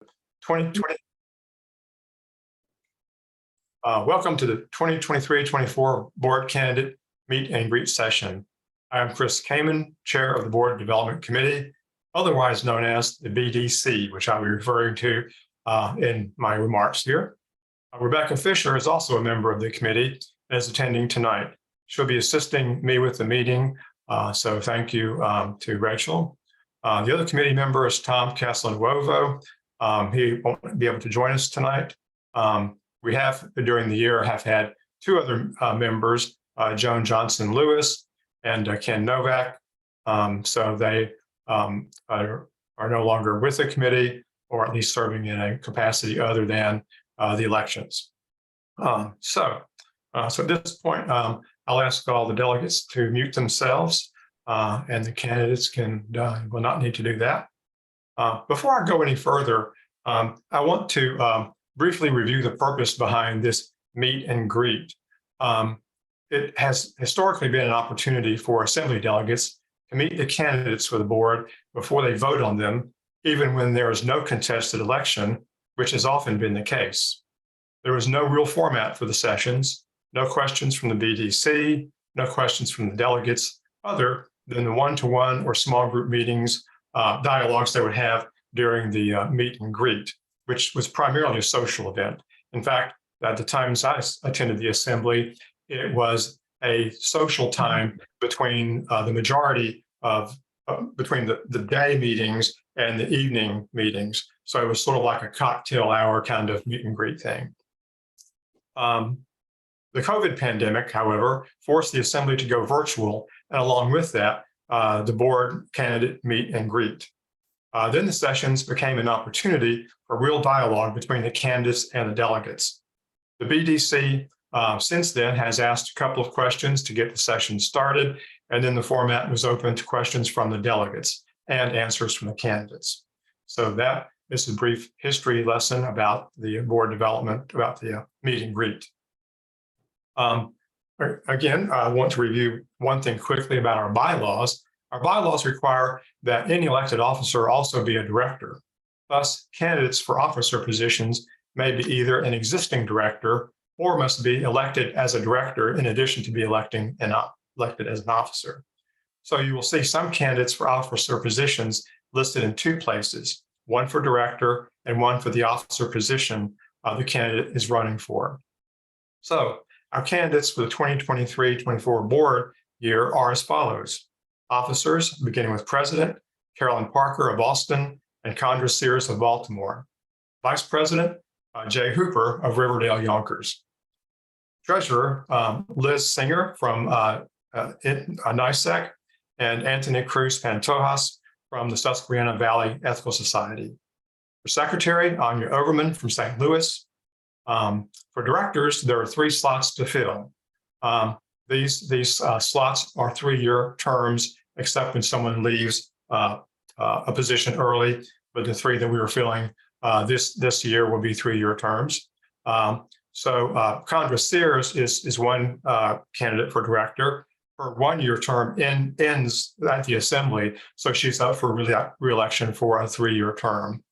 2020. Welcome to the 2023-24 Board Candidate Meet and Greet session. I am Chris Kamen, Chair of the Board Development Committee, otherwise known as the BDC, which I'll be referring to in my remarks here. Rebecca Fisher is also a member of the committee and is attending tonight. She'll be assisting me with the meeting, so thank you to Rachel. The other committee member is Tom Castelnuovo. He won't be able to join us tonight. We have, during the year, have had two other members, Joan Johnson Lewis and Ken Novak. So they are no longer with the committee, or at least serving in a capacity other than the elections. So at this point, I'll ask all the delegates to mute themselves, and the candidates will not need to do that. Before I go any further, I want to briefly review the purpose behind this meet and greet. It has historically been an opportunity for assembly delegates to meet the candidates for the board before they vote on them, even when there is no contested election, which has often been the case. There was no real format for the sessions, no questions from the BDC, no questions from the delegates, other than the one-to-one or small group meetings, dialogues they would have during the meet and greet, which was primarily a social event. In fact, at the times I attended the assembly, it was a social time between the majority of, between the day meetings and the evening meetings. So it was sort of like a cocktail hour kind of meet and greet thing. The COVID pandemic, however, forced the assembly to go virtual, and along with that, the board candidate meet and greet. Then the sessions became an opportunity for real dialogue between the candidates and the delegates. The BDC since then has asked a couple of questions to get the session started, and then the format was open to questions from the delegates and answers from the candidates. So that is a brief history lesson about the board development, about the meet and greet. Again, I want to review one thing quickly about our bylaws. Our bylaws require that any elected officer also be a director. Thus, candidates for officer positions may be either an existing director or must be elected as a director in addition to be elected as an officer. So you will see some candidates for officer positions listed in two places, one for director and one for the officer position the candidate is running for. So our candidates for the 2023-24 board year are as follows. Officers, beginning with President Carolyn Parker of Austin and Condra Sears of Baltimore. Vice President Jay Hooper of Riverdale Yonkers. Treasurer Liz Singer from NYSEC, and Anthony Cruz Pantojas from the Susquehanna Valley Ethical Society. For Secretary, Anya Overman from St. Louis. For directors, there are 3 slots to fill. These slots are 3-year terms, except when someone leaves a position early, but the 3 that we were filling this year will be 3-year terms. So Condra Sears is one candidate for director. Her 1-year term ends at the assembly, so she's up for re-election for a 3-year term.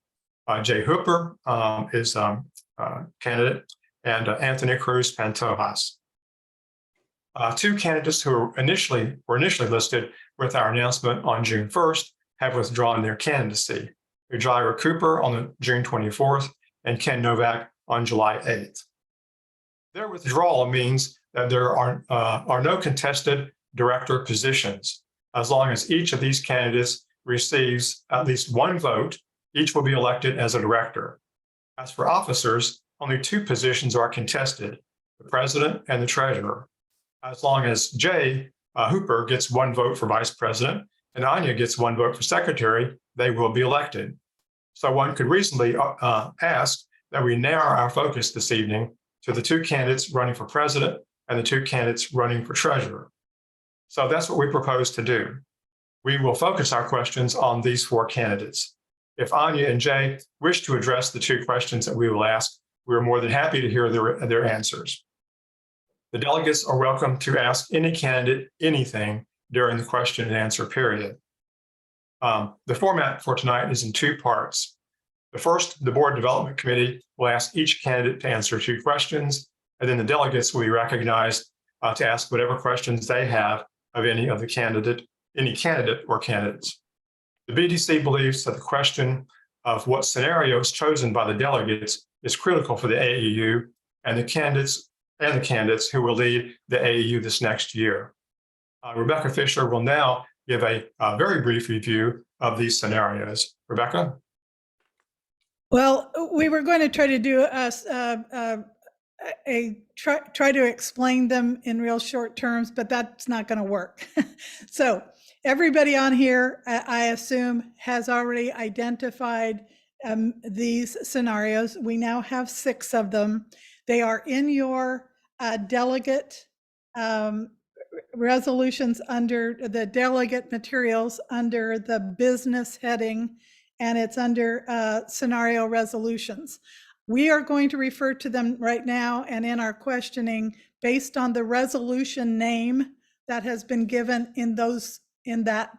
Jay Hooper is candidate, and Anthony Cruz Pantojas. 2 candidates who were initially listed with our announcement on June 1st have withdrawn their candidacy. Ujira Cooper on June 24th and Ken Novak on July 8th. Their withdrawal means that there are no contested director positions. As long as each of these candidates receives at least 1 vote, each will be elected as a director. As for officers, only 2 positions are contested, the president and the treasurer. As long as Jay Hooper gets 1 vote for vice president and Anya gets 1 vote for secretary, they will be elected. So one could reasonably ask that we narrow our focus this evening to the 2 candidates running for president and the 2 candidates running for treasurer. So that's what we propose to do. We will focus our questions on these 4 candidates. If Anya and Jay wish to address the 2 questions that we will ask, we are more than happy to hear their answers. The delegates are welcome to ask any candidate anything during the question and answer period. The format for tonight is in 2 parts. The Board Development Committee will ask each candidate to answer 2 questions, and then the delegates will be recognized to ask whatever questions they have of any candidate or candidates. The BDC believes that the question of what scenario is chosen by the delegates is critical for the AEU and the candidates who will lead the AEU this next year. Rebecca Fisher will now give a very brief review of these scenarios. Rebecca? Well, we were going to try to do try to explain them in real short terms, but that's not going to work. So everybody on here, I assume, has already identified these scenarios. We now have 6 of them. They are in your delegate resolutions under the delegate materials under the business heading, and it's under scenario resolutions. We are going to refer to them right now and in our questioning based on the resolution name that has been given in that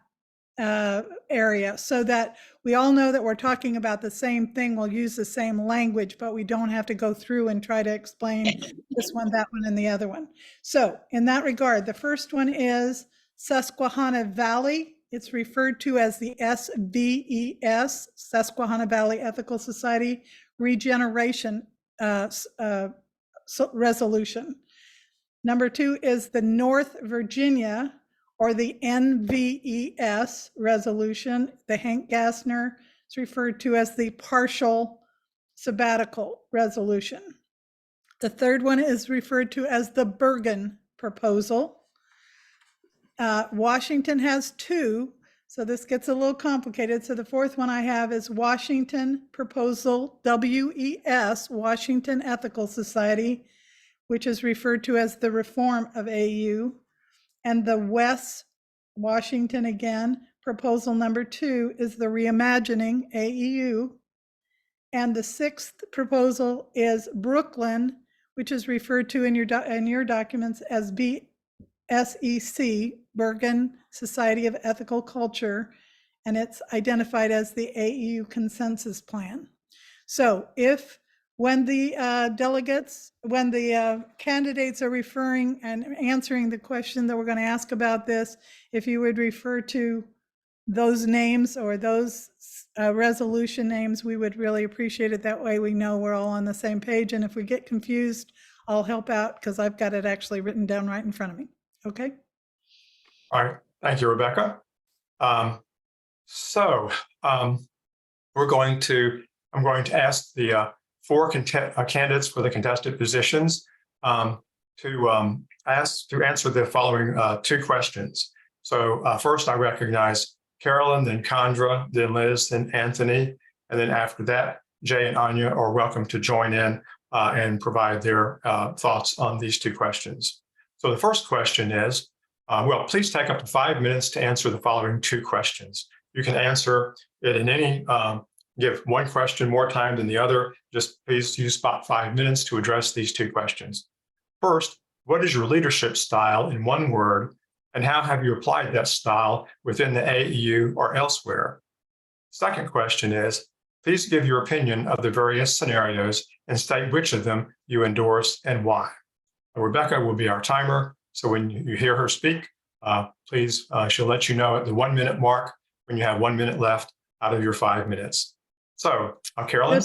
area, so that we all know that we're talking about the same thing. We'll use the same language, but we don't have to go through and try to explain this one, that one, and the other one. So in that regard, the first one is Susquehanna Valley. It's referred to as the SVES, Susquehanna Valley Ethical Society Regeneration Resolution. Number 2 is the North Virginia, or the NVES resolution. The Hank Gassner is referred to as the partial sabbatical resolution. The third one is referred to as the Bergen proposal. Washington has 2, so this gets a little complicated. So the fourth one I have is Washington Proposal, WES, Washington Ethical Society, which is referred to as the reform of AU. And the West Washington, again, proposal number 2 is the reimagining AEU. And the 6th proposal is Brooklyn, which is referred to in your documents as BSEC, Bergen Society of Ethical Culture, and it's identified as the AEU Consensus Plan. So when the candidates are referring and answering the question that we're going to ask about this, if you would refer to those names or those resolution names, we would really appreciate it. That way we know we're all on the same page. And if we get confused, I'll help out because I've got it actually written down right in front of me. Okay. All right. Thank you, Rebecca. I'm going to ask the 4 candidates for the contested positions to answer the following 2 questions. So first, I recognize Carolyn, then Condra, then Liz, then Anthony, and then after that, Jay and Anya are welcome to join in and provide their thoughts on these 2 questions. So the first question is, please take up to 5 minutes to answer the following 2 questions. You can answer it in any give one question more time than the other. Just please use about 5 minutes to address these 2 questions. First, what is your leadership style in one word, and how have you applied that style within the AEU or elsewhere? Second question is, please give your opinion of the various scenarios and state which of them you endorse and why. Rebecca will be our timer, so when you hear her speak, please, she'll let you know at the 1 minute mark when you have 1 minute left out of your 5 minutes. So, Carolyn?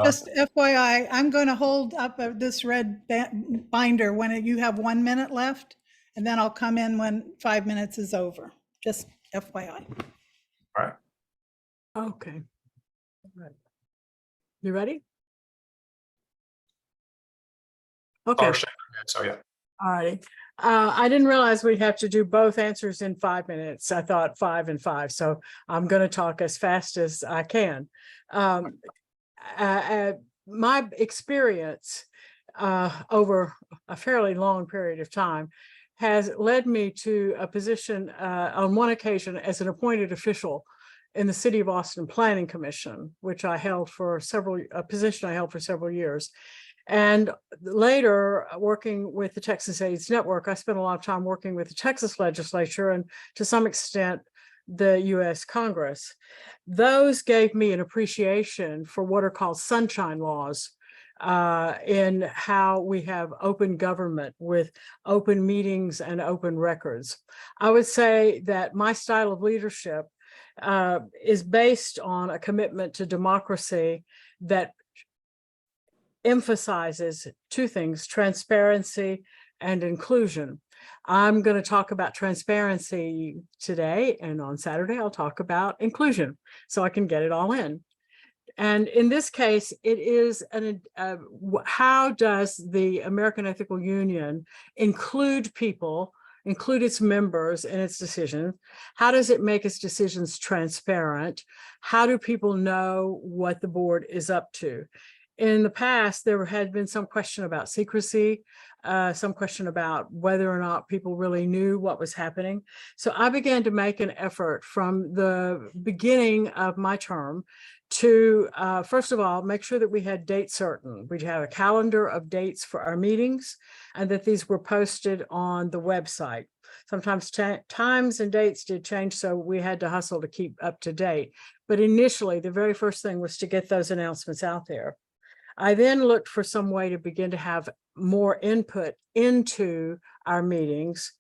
Just FYI, I'm going to hold up this red binder when you have 1 minute left, and then I'll come in when 5 minutes is over. Just FYI. All right. Okay. All right. You ready? Okay. So, yeah. All right. I didn't realize we'd have to do both answers in 5 minutes. I thought 5 and 5. So I'm going to talk as fast as I can. My experience over a fairly long period of time has led me to a position on one occasion as an appointed official in the City of Austin Planning Commission, which I held for a position I held for several years. And later, working with the Texas AIDS Network, I spent a lot of time working with the Texas legislature and to some extent the US Congress. Those gave me an appreciation for what are called sunshine laws, in how we have open government with open meetings and open records. I would say that my style of leadership is based on a commitment to democracy that emphasizes two things: transparency and inclusion. I'm going to talk about transparency today, and on Saturday I'll talk about inclusion so I can get it all in. And in this case, it is how does the American Ethical Union include people, include its members in its decisions? How does it make its decisions transparent? How do people know what the board is up to? In the past, there had been some question about secrecy, some question about whether or not people really knew what was happening. So I began to make an effort from the beginning of my term to, first of all, make sure that we had date certain. We'd have a calendar of dates for our meetings and that these were posted on the website. Sometimes times and dates did change, so we had to hustle to keep up to date. But initially, the very first thing was to get those announcements out there. I then looked for some way to begin to have more input into our meetings.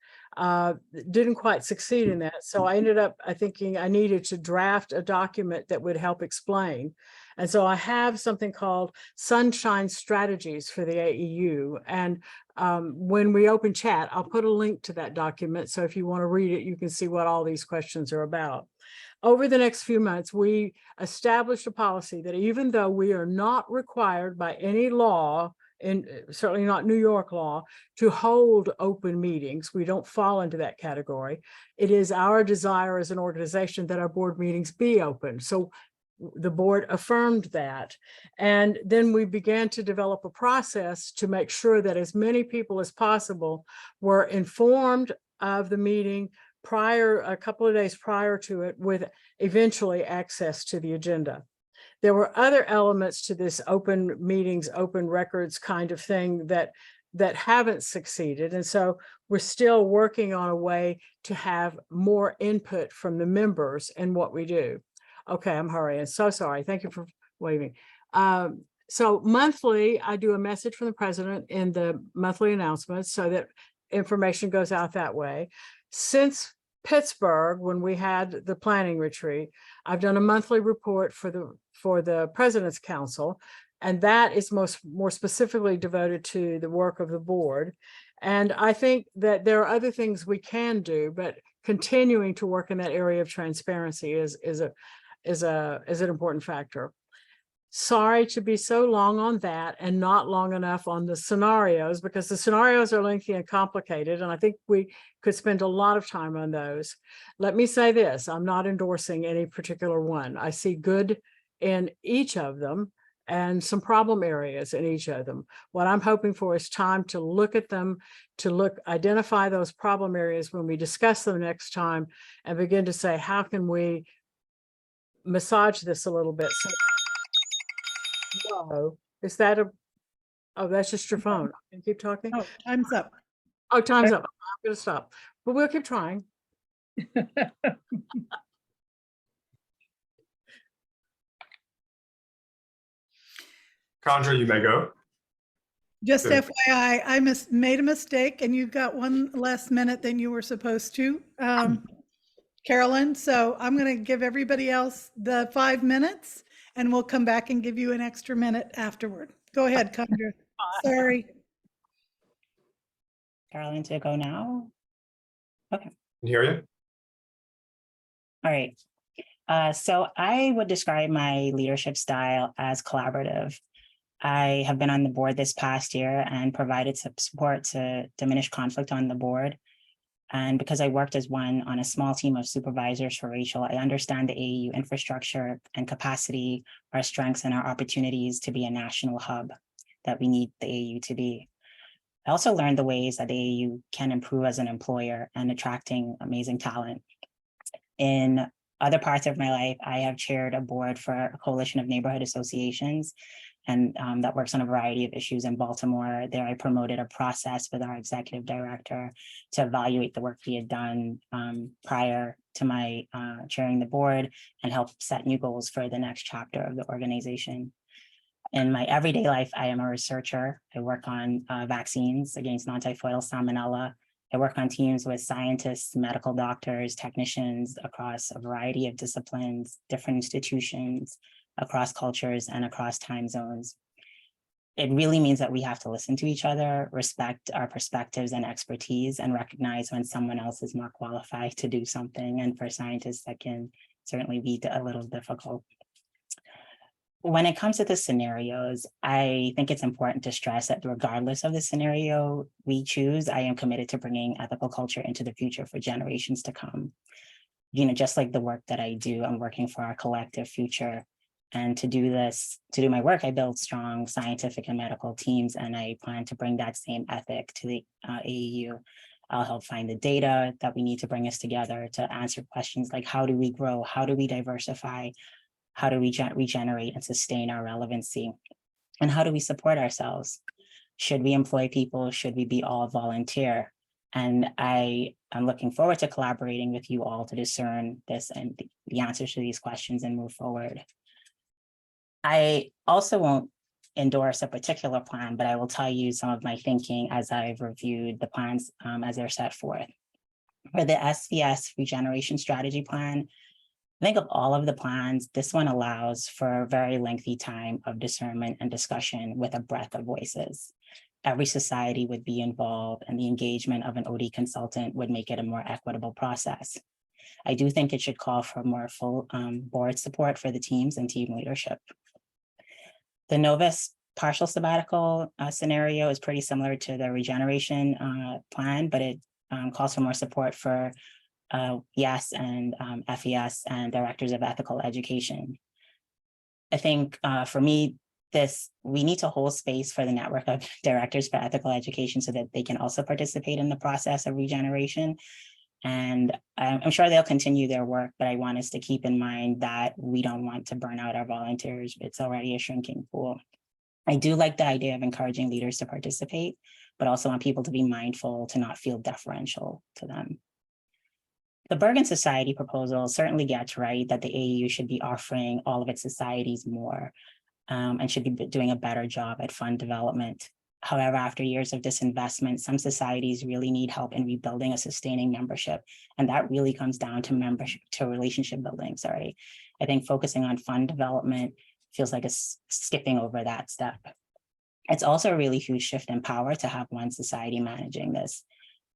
Didn't quite succeed in that. So I ended up thinking I needed to draft a document that would help explain. And so I have something called Sunshine Strategies for the AEU. And when we open chat, I'll put a link to that document. So if you want to read it, you can see what all these questions are about. Over the next few months, we established a policy that even though we are not required by any law, and certainly not New York law, to hold open meetings, we don't fall into that category. It is our desire as an organization that our board meetings be open. So the board affirmed that. And then we began to develop a process to make sure that as many people as possible were informed of the meeting a couple of days prior to it, with eventually access to the agenda. There were other elements to this open meetings, open records kind of thing that haven't succeeded. And so we're still working on a way to have more input from the members in what we do. Okay, I'm hurrying. So sorry. Thank you for waving. So monthly, I do a message from the president in the monthly announcements so that information goes out that way. Since Pittsburgh, when we had the planning retreat, I've done a monthly report for the President's Council, and that is more specifically devoted to the work of the board. And I think that there are other things we can do, but continuing to work in that area of transparency is an important factor. Sorry to be so long on that and not long enough on the scenarios, because the scenarios are lengthy and complicated, and I think we could spend a lot of time on those. Let me say this, I'm not endorsing any particular one. I see good in each of them and some problem areas in each of them. What I'm hoping for is time to look at them, identify those problem areas when we discuss them next time, and begin to say, how can we massage this a little bit? So whoa, is that oh, that's just your phone. Can you keep talking? Oh, time's up. Oh, time's up. I'm going to stop, but we'll keep trying. Chandra, you may go. Just Good. FYI, I made a mistake and you got one less minute than you were supposed to, Carolyn. So I'm going to give everybody else the 5 minutes and we'll come back and give you an extra minute afterward. Go ahead, Chandra. Sorry. Carolyn, to go now? Okay. Can hear you. All right. So I would describe my leadership style as collaborative. I have been on the board this past year and provided some support to diminish conflict on the board. And because I worked as one on a small team of supervisors for Rachel, I understand the AAU infrastructure and capacity, our strengths and our opportunities to be a national hub that we need the AAU to be. I also learned the ways that the AAU can improve as an employer and attracting amazing talent. In other parts of my life, I have chaired a board for a coalition of neighborhood associations, and that works on a variety of issues in Baltimore. There, I promoted a process with our executive director to evaluate the work we had done prior to my chairing the board and help set new goals for the next chapter of the organization. In my everyday life, I am a researcher. I work on vaccines against non-typhoidal salmonella. I work on teams with scientists, medical doctors, technicians across a variety of disciplines, different institutions, across cultures, and across time zones. It really means that we have to listen to each other, respect our perspectives and expertise, and recognize when someone else is more qualified to do something. And for scientists, that can certainly be a little difficult. When it comes to the scenarios, I think it's important to stress that regardless of the scenario we choose, I am committed to bringing ethical culture into the future for generations to come. You know, just like the work that I do, I'm working for our collective future. And to do my work, I build strong scientific and medical teams, and I plan to bring that same ethic to the AAU. I'll help find the data that we need to bring us together to answer questions like, how do we grow? How do we diversify? How do we regenerate and sustain our relevancy? And how do we support ourselves? Should we employ people? Should we be all volunteer? And I am looking forward to collaborating with you all to discern this and the answers to these questions and move forward. I also won't endorse a particular plan, but I will tell you some of my thinking as I've reviewed the plans as they're set forth. For the SVS Regeneration Strategy Plan, I think of all of the plans, this one allows for a very lengthy time of discernment and discussion with a breadth of voices. Every society would be involved, and the engagement of an OD consultant would make it a more equitable process. I do think it should call for more full board support for the teams and team leadership. The Novus partial sabbatical scenario is pretty similar to the regeneration plan, but it calls for more support for YES and FES and directors of ethical education. I think for me, we need to hold space for the network of directors for ethical education so that they can also participate in the process of regeneration. And I'm sure they'll continue their work, but I want us to keep in mind that we don't want to burn out our volunteers. It's already a shrinking pool. I do like the idea of encouraging leaders to participate, but also want people to be mindful to not feel deferential to them. The Bergen Society proposal certainly gets right that the AAU should be offering all of its societies more and should be doing a better job at fund development. However, after years of disinvestment, some societies really need help in rebuilding a sustaining membership. And that really comes down to relationship building, sorry. I think focusing on fund development feels like skipping over that step. It's also a really huge shift in power to have one society managing this.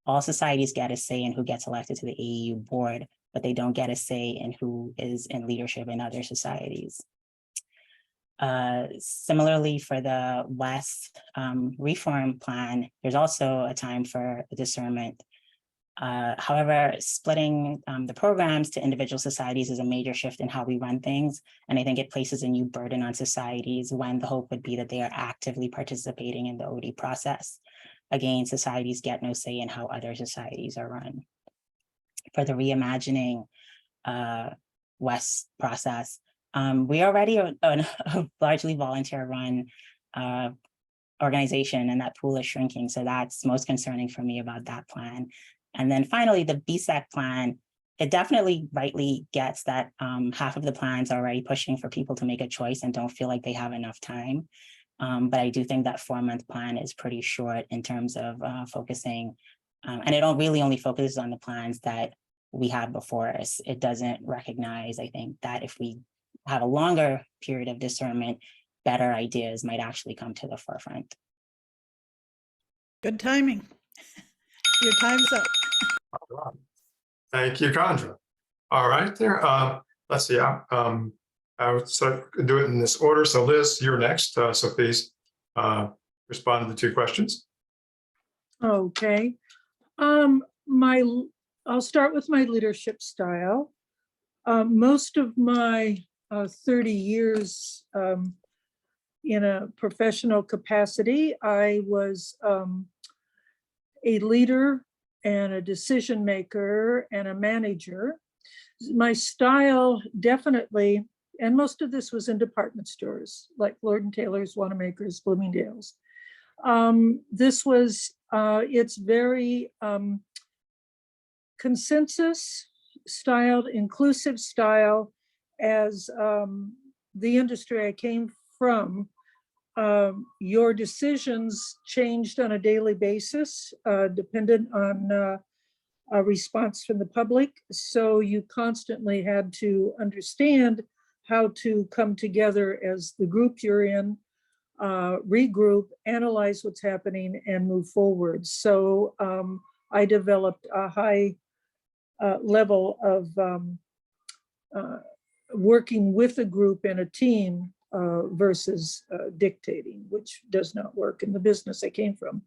All societies get a say in who gets elected to the AAU board, but they don't get a say in who is in leadership in other societies. Similarly, for the West reform plan, there's also a time for discernment. However, splitting the programs to individual societies is a major shift in how we run things. And I think it places a new burden on societies when the hope would be that they are actively participating in the OD process. Again, societies get no say in how other societies are run. For the reimagining West process, we are already a largely volunteer-run organization, and that pool is shrinking. So that's most concerning for me about that plan. And then finally, the BSEC plan, it definitely rightly gets that half of the plans are already pushing for people to make a choice and don't feel like they have enough time. But I do think that 4-month plan is pretty short in terms of focusing, and it really only focuses on the plans that we have before us. It doesn't recognize, I think, that if we have a longer period of discernment, better ideas might actually come to the forefront. Good timing. Your time's up. All right. Thank you, Chandra. All right, there. Let's see. I would do it in this order. So Liz, you're next. So please respond to the 2 questions. Okay. I'll start with my leadership style. Most of my 30 years in a professional capacity, I was a leader and a decision maker and a manager. My style definitely, and most of this was in department stores like Lord & Taylor's, Wanamaker's, Bloomingdale's. This was, it's very consensus styled inclusive style as the industry I came from. Your decisions changed on a daily basis, dependent on a response from the public. So you constantly had to understand how to come together as the group you're in, regroup, analyze what's happening, and move forward. So I developed a high level of working with a group and a team versus dictating, which does not work in the business I came from.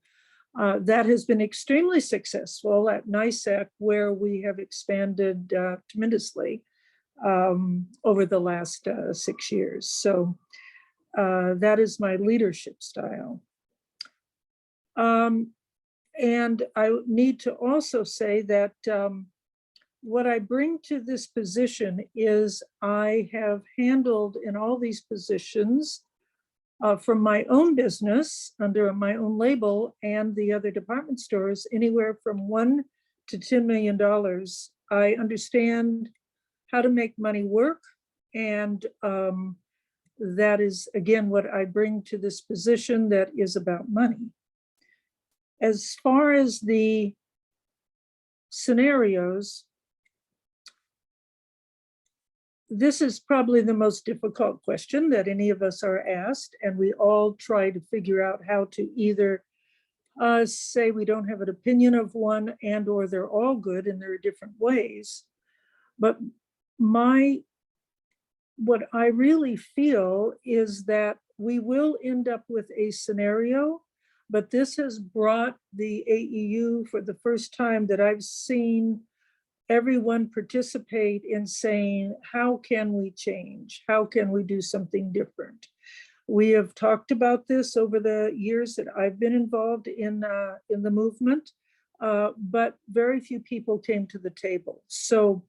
That has been extremely successful at NYSEC, where we have expanded tremendously over the last 6 years. So that is my leadership style. And I need to also say that what I bring to this position is I have handled in all these positions from my own business under my own label and the other department stores, anywhere from $1 to $10 million. I understand how to make money work. And that is, again, what I bring to this position that is about money. As far as the scenarios, this is probably the most difficult question that any of us are asked, and we all try to figure out how to either say we don't have an opinion of one and or they're all good and there are different ways. But what I really feel is that we will end up with a scenario, but this has brought the AEU for the first time that I've seen everyone participate in saying, how can we change? How can we do something different? We have talked about this over the years that I've been involved in the movement, but very few people came to the table. So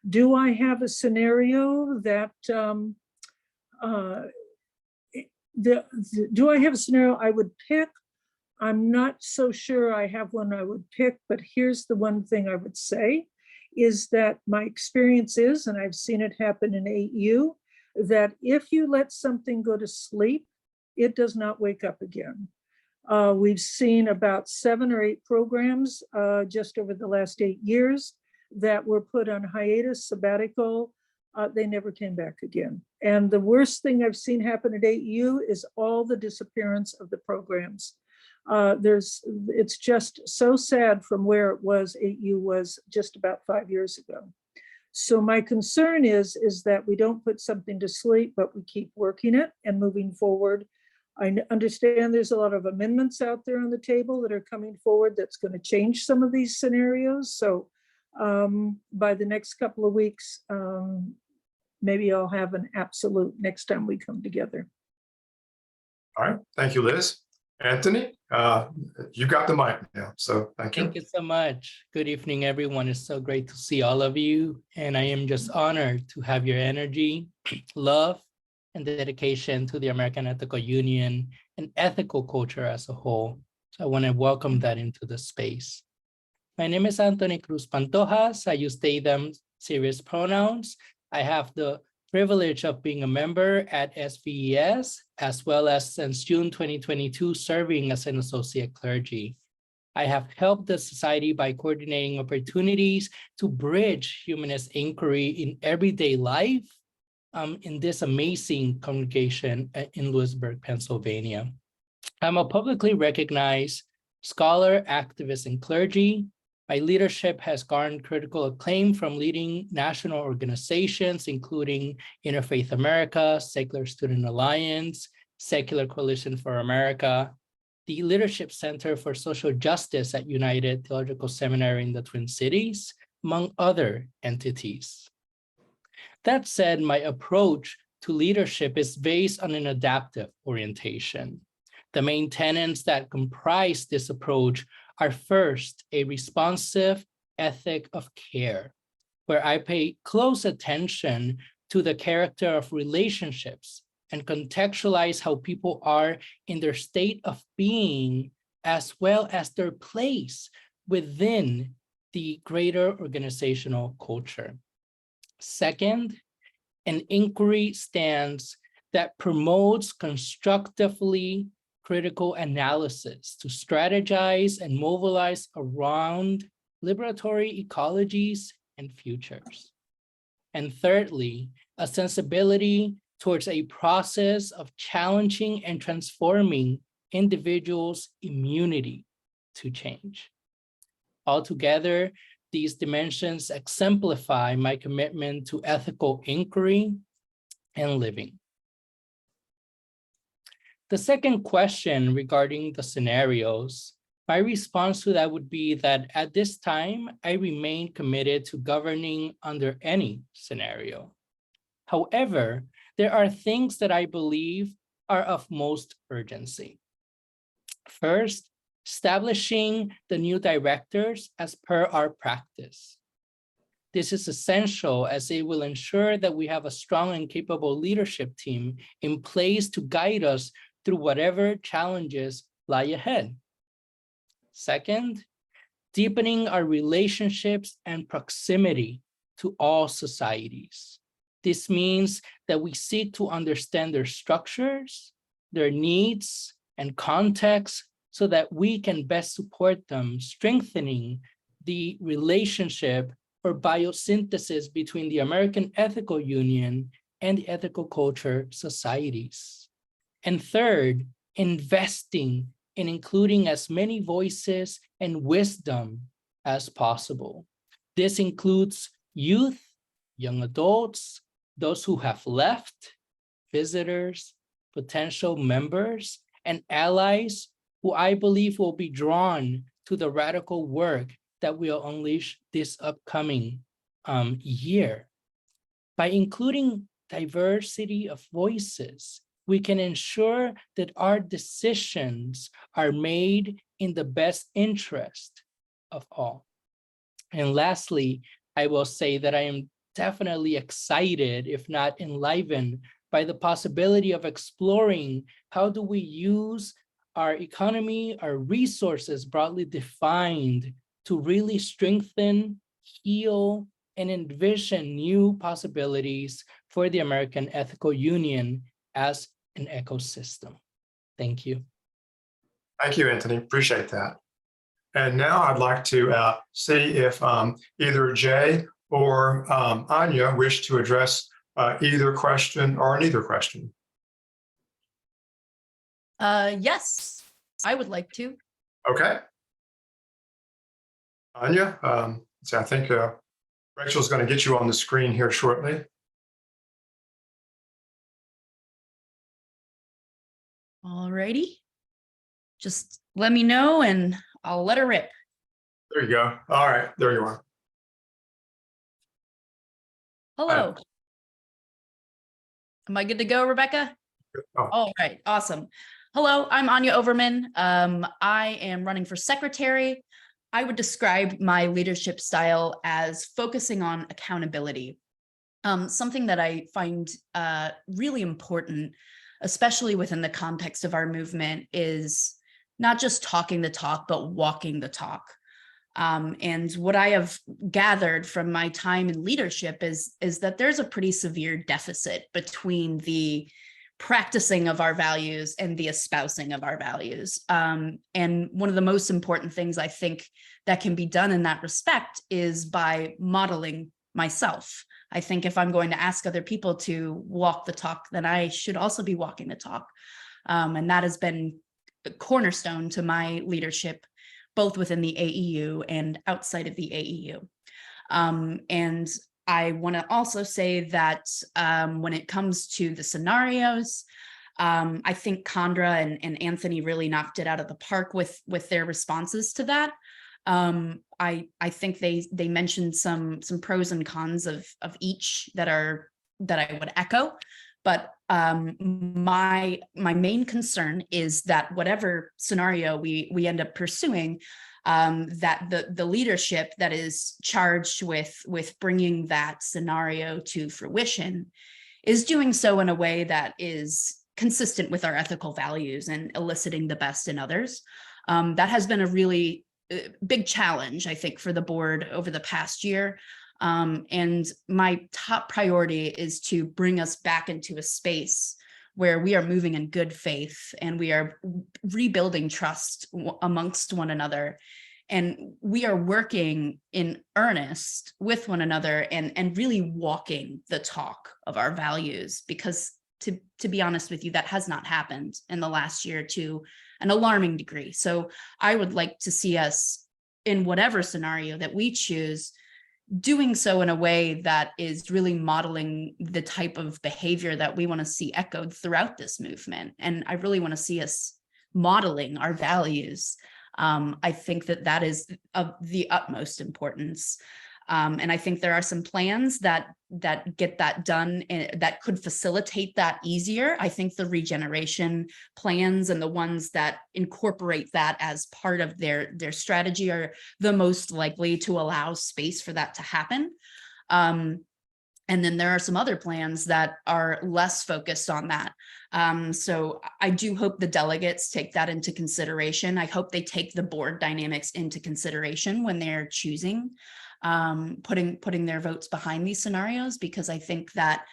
do I have a scenario that, do I have a scenario I would pick? I'm not so sure I have one I would pick, but here's the one thing I would say is that my experience is, and I've seen it happen in AEU, that if you let something go to sleep, it does not wake up again. We've seen about 7 or 8 programs just over the last 8 years that were put on hiatus, sabbatical. They never came back again. And the worst thing I've seen happen at AEU is all the disappearance of the programs. It's just so sad from where it was, AEU was just about 5 years ago. So my concern is that we don't put something to sleep, but we keep working it and moving forward. I understand there's a lot of amendments out there on the table that are coming forward that's going to change some of these scenarios. So by the next couple of weeks, maybe I'll have an absolute next time we come together. All right, thank you, Liz. Anthony, you got the mic now, so thank you. Thank you so much. Good evening, everyone. It's so great to see all of you. And I am just honored to have your energy, love, and dedication to the American Ethical Union and ethical culture as a whole. So I want to welcome that into the space. My name is Anthony Cruz Pantojas. I use they, them, serious pronouns. I have the privilege of being a member at SVES, as well as since June 2022, serving as an associate clergy. I have helped the society by coordinating opportunities to bridge humanist inquiry in everyday life in this amazing congregation in Lewisburg, Pennsylvania. I'm a publicly recognized scholar, activist, and clergy. My leadership has garnered critical acclaim from leading national organizations, including Interfaith America, Secular Student Alliance, Secular Coalition for America, the Leadership Center for Social Justice at United Theological Seminary in the Twin Cities, among other entities. That said, my approach to leadership is based on an adaptive orientation. The main tenets that comprise this approach are first, a responsive ethic of care, where I pay close attention to the character of relationships and contextualize how people are in their state of being, as well as their place within the greater organizational culture. Second, an inquiry stance that promotes constructively critical analysis to strategize and mobilize around liberatory ecologies and futures. And thirdly, a sensibility towards a process of challenging and transforming individuals' immunity to change. Altogether, these dimensions exemplify my commitment to ethical inquiry and living. The second question regarding the scenarios, my response to that would be that at this time, I remain committed to governing under any scenario. However, there are things that I believe are of most urgency. First, establishing the new directors as per our practice. This is essential as it will ensure that we have a strong and capable leadership team in place to guide us through whatever challenges lie ahead. Second, deepening our relationships and proximity to all societies. This means that we seek to understand their structures, their needs, and contexts so that we can best support them, strengthening the relationship or biosynthesis between the American Ethical Union and the ethical culture societies. And third, investing in including as many voices and wisdom as possible. This includes youth, young adults, those who have left, visitors, potential members, and allies who I believe will be drawn to the radical work that will unleash this upcoming year. By including diversity of voices, we can ensure that our decisions are made in the best interest of all. And lastly, I will say that I am definitely excited, if not enlivened, by the possibility of exploring how do we use our economy, our resources broadly defined to really strengthen, heal, and envision new possibilities for the American Ethical Union as an ecosystem. Thank you. Thank you, Anthony. Appreciate that. And now I'd like to see if either Jay or Anya wish to address either question or neither question. Yes, I would like to. Okay. Anya, so I think Rachel's going to get you on the screen here shortly. All righty. Just let me know and I'll let her rip. There you go. All right, there you are. Hello. Am I good to go, Rebecca? Oh. All right, awesome. Hello, I'm Anya Overman. I am running for secretary. I would describe my leadership style as focusing on accountability. Something that I find really important, especially within the context of our movement, is not just talking the talk, but walking the talk. And what I have gathered from my time in leadership is that there's a pretty severe deficit between the practicing of our values and the espousing of our values. And one of the most important things I think that can be done in that respect is by modeling myself. I think if I'm going to ask other people to walk the talk, then I should also be walking the talk. And that has been a cornerstone to my leadership, both within the AEU and outside of the AEU. And I want to also say that when it comes to the scenarios, I think Condra and Anthony really knocked it out of the park with their responses to that. I think they mentioned some pros and cons of each that I would echo. But my main concern is that whatever scenario we end up pursuing, that the leadership that is charged with bringing that scenario to fruition is doing so in a way that is consistent with our ethical values and eliciting the best in others. That has been a really big challenge, I think, for the board over the past year. And my top priority is to bring us back into a space where we are moving in good faith and we are rebuilding trust amongst one another. And we are working in earnest with one another and really walking the talk of our values, because to be honest with you, that has not happened in the last year to an alarming degree. So I would like to see us, in whatever scenario that we choose, doing so in a way that is really modeling the type of behavior that we want to see echoed throughout this movement. And I really want to see us modeling our values. I think that is of the utmost importance. And I think there are some plans that get that done and that could facilitate that easier. I think the regeneration plans and the ones that incorporate that as part of their strategy are the most likely to allow space for that to happen. And then there are some other plans that are less focused on that. So I do hope the delegates take that into consideration. I hope they take the board dynamics into consideration when they're choosing, putting their votes behind these scenarios, because I think that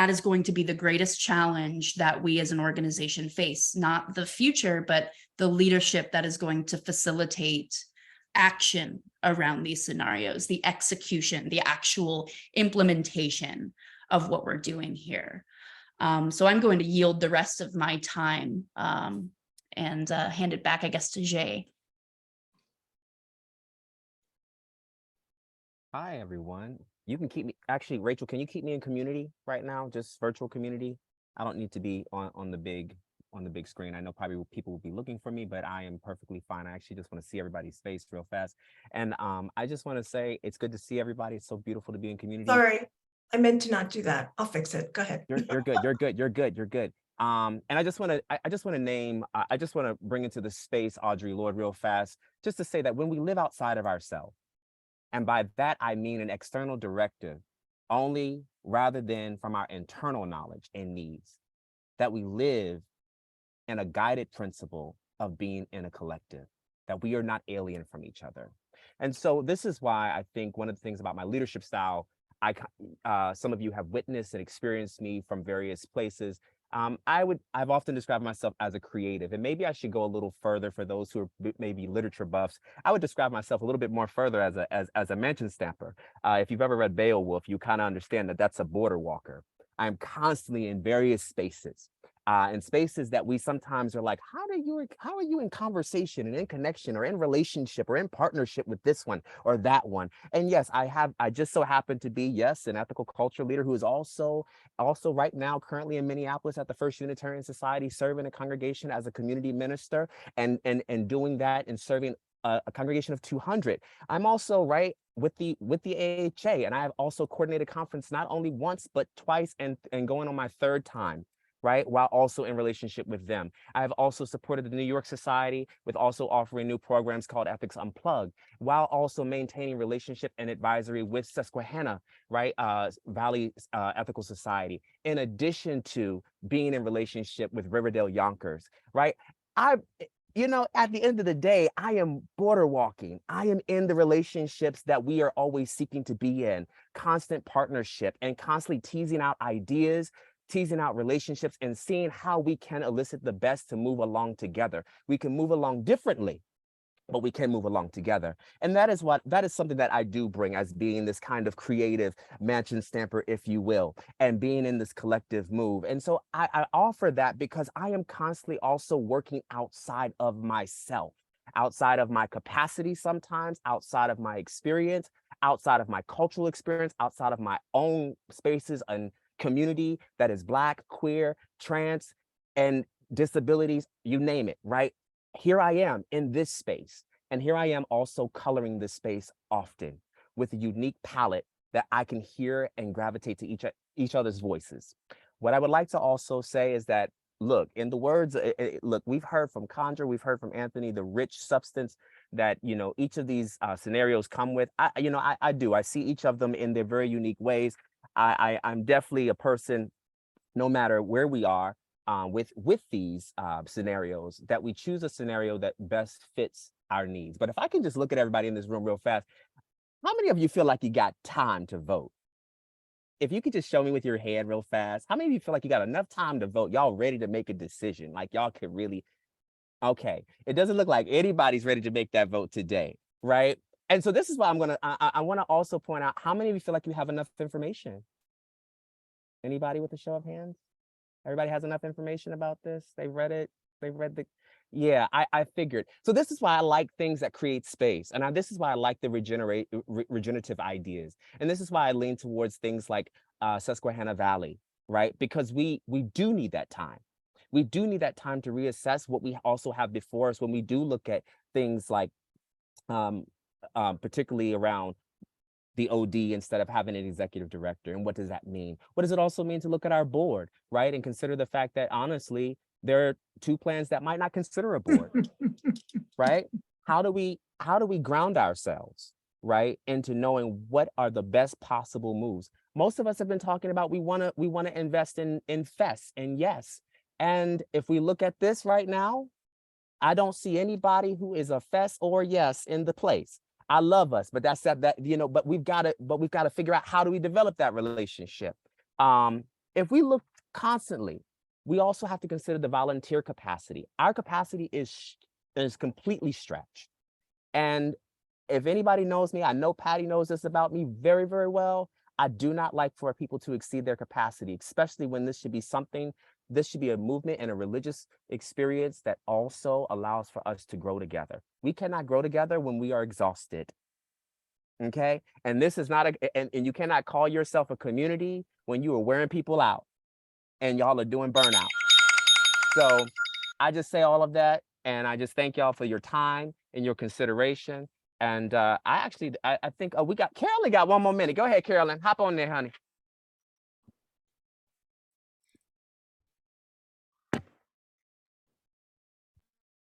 is going to be the greatest challenge that we as an organization face, not the future, but the leadership that is going to facilitate action around these scenarios, the execution, the actual implementation of what we're doing here. So I'm going to yield the rest of my time and hand it back, I guess, to Jay. Hi, everyone. You can keep me, actually, Rachel, can you keep me in community right now? Just virtual community. I don't need to be on the big screen. I know probably people will be looking for me, but I am perfectly fine. I actually just want to see everybody's face real fast. And I just want to say it's good to see everybody. It's so beautiful to be in community. Sorry, I meant to not do that. I'll fix it. Go ahead. You're good. You're good. You're good. You're good. And I just want to bring into the space Audre Lorde real fast, just to say that when we live outside of ourselves, and by that I mean an external directive only, rather than from our internal knowledge and needs, that we live in a guided principle of being in a collective, that we are not alien from each other. And so this is why I think one of the things about my leadership style, some of you have witnessed and experienced me from various places. I've often described myself as a creative, and maybe I should go a little further for those who are maybe literature buffs. I would describe myself a little bit more further as a mansion stamper. If you've ever read Beowulf, you kind of understand that that's a border walker. I'm constantly in various spaces. In spaces that we sometimes are like, how are you in conversation and in connection or in relationship or in partnership with this one or that one? And yes, I just so happen to be, yes, an ethical culture leader who is also right now currently in Minneapolis at the First Unitarian Society, serving a congregation as a community minister and doing that and serving a congregation of 200. I'm also right with the AHA, and I have also coordinated conference not only once but twice and going on my third time, right, while also in relationship with them. I have also supported the New York Society with also offering new programs called Ethics Unplugged, while also maintaining relationship and advisory with Susquehanna, right, Valley Ethical Society, in addition to being in relationship with Riverdale Yonkers, right? At the end of the day, I am border walking. I am in the relationships that we are always seeking to be in, constant partnership and constantly teasing out ideas, teasing out relationships, and seeing how we can elicit the best to move along together. We can move along differently, but we can move along together. And that is something that I do bring as being this kind of creative mansion stamper, if you will, and being in this collective move. And so I offer that because I am constantly also working outside of myself, outside of my capacity sometimes, outside of my experience, outside of my cultural experience, outside of my own spaces and community that is Black, queer, trans, and disabilities, you name it, right? Here I am in this space, and here I am also coloring this space often with a unique palette that I can hear and gravitate to each other's voices. What I would like to also say is that, look, in the words, look, we've heard from Chandra, we've heard from Anthony, the rich substance that, each of these scenarios come with. I do. I see each of them in their very unique ways. I'm definitely a person, no matter where we are with these scenarios, that we choose a scenario that best fits our needs. But if I can just look at everybody in this room real fast, how many of you feel like you got time to vote? If you could just show me with your hand real fast, how many of you feel like you got enough time to vote? Y'all ready to make a decision? Like y'all could really, okay. It doesn't look like anybody's ready to make that vote today, right? And so this is why I want to also point out, how many of you feel like you have enough information? Anybody with a show of hands? Everybody has enough information about this? They read it, they read the, yeah, I figured. So this is why I like things that create space. And this is why I like the regenerative ideas. And this is why I lean towards things like Susquehanna Valley, right? Because we do need that time. We do need that time to reassess what we also have before us when we do look at things like, particularly around the OD instead of having an executive director. And what does that mean? What does it also mean to look at our board, right? And consider the fact that honestly, there are 2 plans that might not consider a board, right? How do we ground ourselves, right? Into knowing what are the best possible moves. Most of us have been talking about we want to invest in FES and yes. And if we look at this right now, I don't see anybody who is a FES or yes in the place. I love us, but that's that you know, but we've got to figure out how do we develop that relationship. If we look constantly, we also have to consider the volunteer capacity. Our capacity is completely stretched. And if anybody knows me, I know Patty knows this about me very, very well. I do not like for people to exceed their capacity, especially when this should be a movement and a religious experience that also allows for us to grow together. We cannot grow together when we are exhausted. Okay. And this is not and you cannot call yourself a community when you are wearing people out and y'all are doing burnout. So I just say all of that. And I just thank y'all for your time and your consideration. And I think we got Carolyn got one more minute. Go ahead, Carolyn. Hop on there, honey.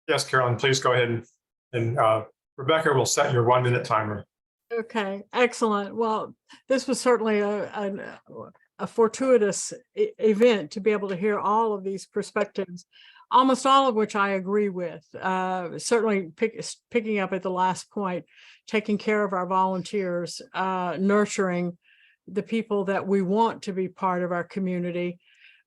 Yes, Carolyn, please go ahead and Rebecca will set your 1-minute timer. Okay, excellent. Well, this was certainly a fortuitous event to be able to hear all of these perspectives, almost all of which I agree with. Certainly picking up at the last point, taking care of our volunteers, nurturing the people that we want to be part of our community.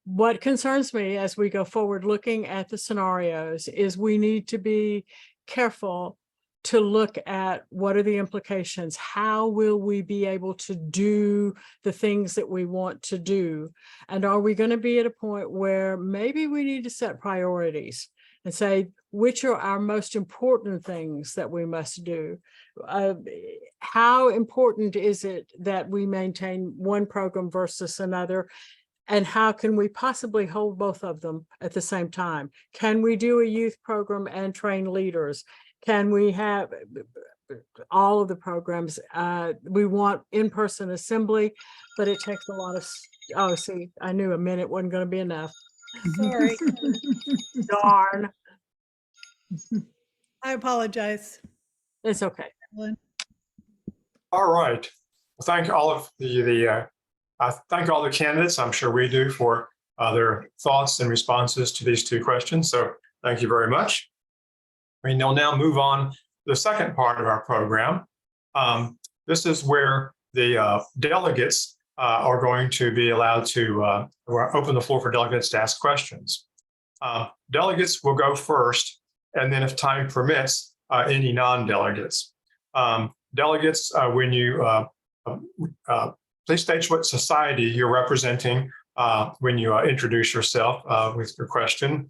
What concerns me as we go forward looking at the scenarios is we need to be careful to look at what are the implications. How will we be able to do the things that we want to do? And are we going to be at a point where maybe we need to set priorities and say, which are our most important things that we must do? How important is it that we maintain one program versus another? And how can we possibly hold both of them at the same time? Can we do a youth program and train leaders? Can we have all of the programs? We want in-person assembly, but it takes a lot of, oh, see, I knew a minute wasn't going to be enough. Sorry. Darn. I apologize. It's okay. All right. Well, thank all of I thank all the candidates. I'm sure we do for their thoughts and responses to these 2 questions. So thank you very much. We'll now move on to the second part of our program. This is where the delegates are going to be allowed to open the floor for delegates to ask questions. Delegates will go first, and then if time permits, any non-delegates. Delegates, when you please state what society you're representing when you introduce yourself with your question.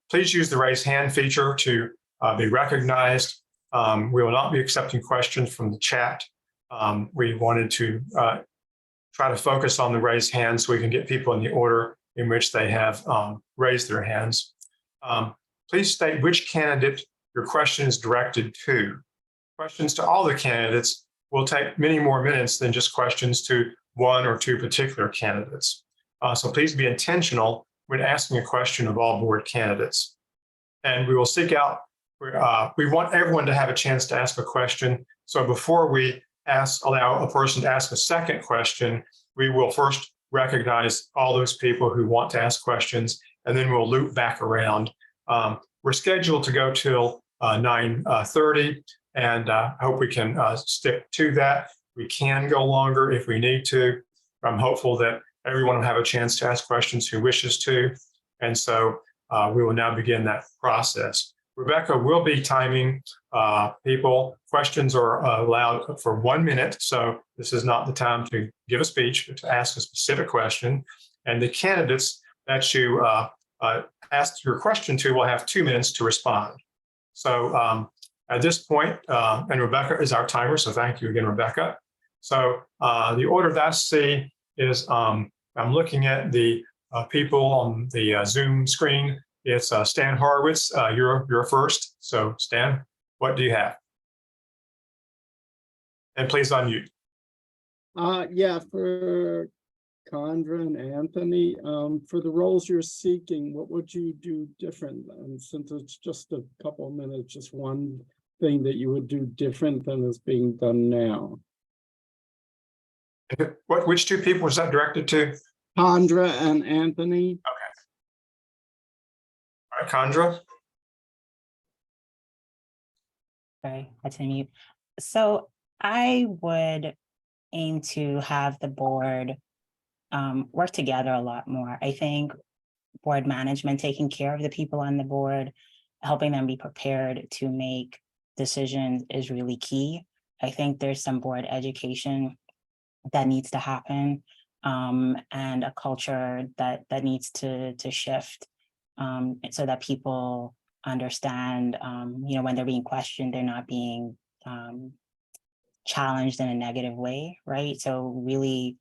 Please use the raise hand feature to be recognized. We will not be accepting questions from the chat. We wanted to try to focus on the raised hands so we can get people in the order in which they have raised their hands. Please state which candidate your question is directed to. Questions to all the candidates will take many more minutes than just questions to 1 or 2 particular candidates. So please be intentional when asking a question of all board candidates. And we will seek out, we want everyone to have a chance to ask a question. So before we allow a person to ask a second question, we will first recognize all those people who want to ask questions, and then we'll loop back around. We're scheduled to go till 9:30. And I hope we can stick to that. We can go longer if we need to. I'm hopeful that everyone will have a chance to ask questions who wishes to. And so we will now begin that process. Rebecca will be timing people. Questions are allowed for 1 minute. So this is not the time to give a speech, but to ask a specific question. And the candidates that you ask your question to will have 2 minutes to respond. So at this point, and Rebecca is our timer, so thank you again, Rebecca. So the order that I see is I'm looking at the people on the Zoom screen. It's Stan Horowitz. You're first. So Stan, what do you have? And please unmute. Yeah, for Chandra and Anthony, for the roles you're seeking, what would you do different? And since it's just a couple of minutes, just one thing that you would do different than is being done now. Which two people was that directed to? Chandra and Anthony. All right, Chandra. Sorry, I had to mute. So I would aim to have the board work together a lot more. I think board management, taking care of the people on the board, helping them be prepared to make decisions is really key. I think there's some board education that needs to happen, and a culture that needs to shift, so that people understand, when they're being questioned, they're not being challenged in a negative way, right? So really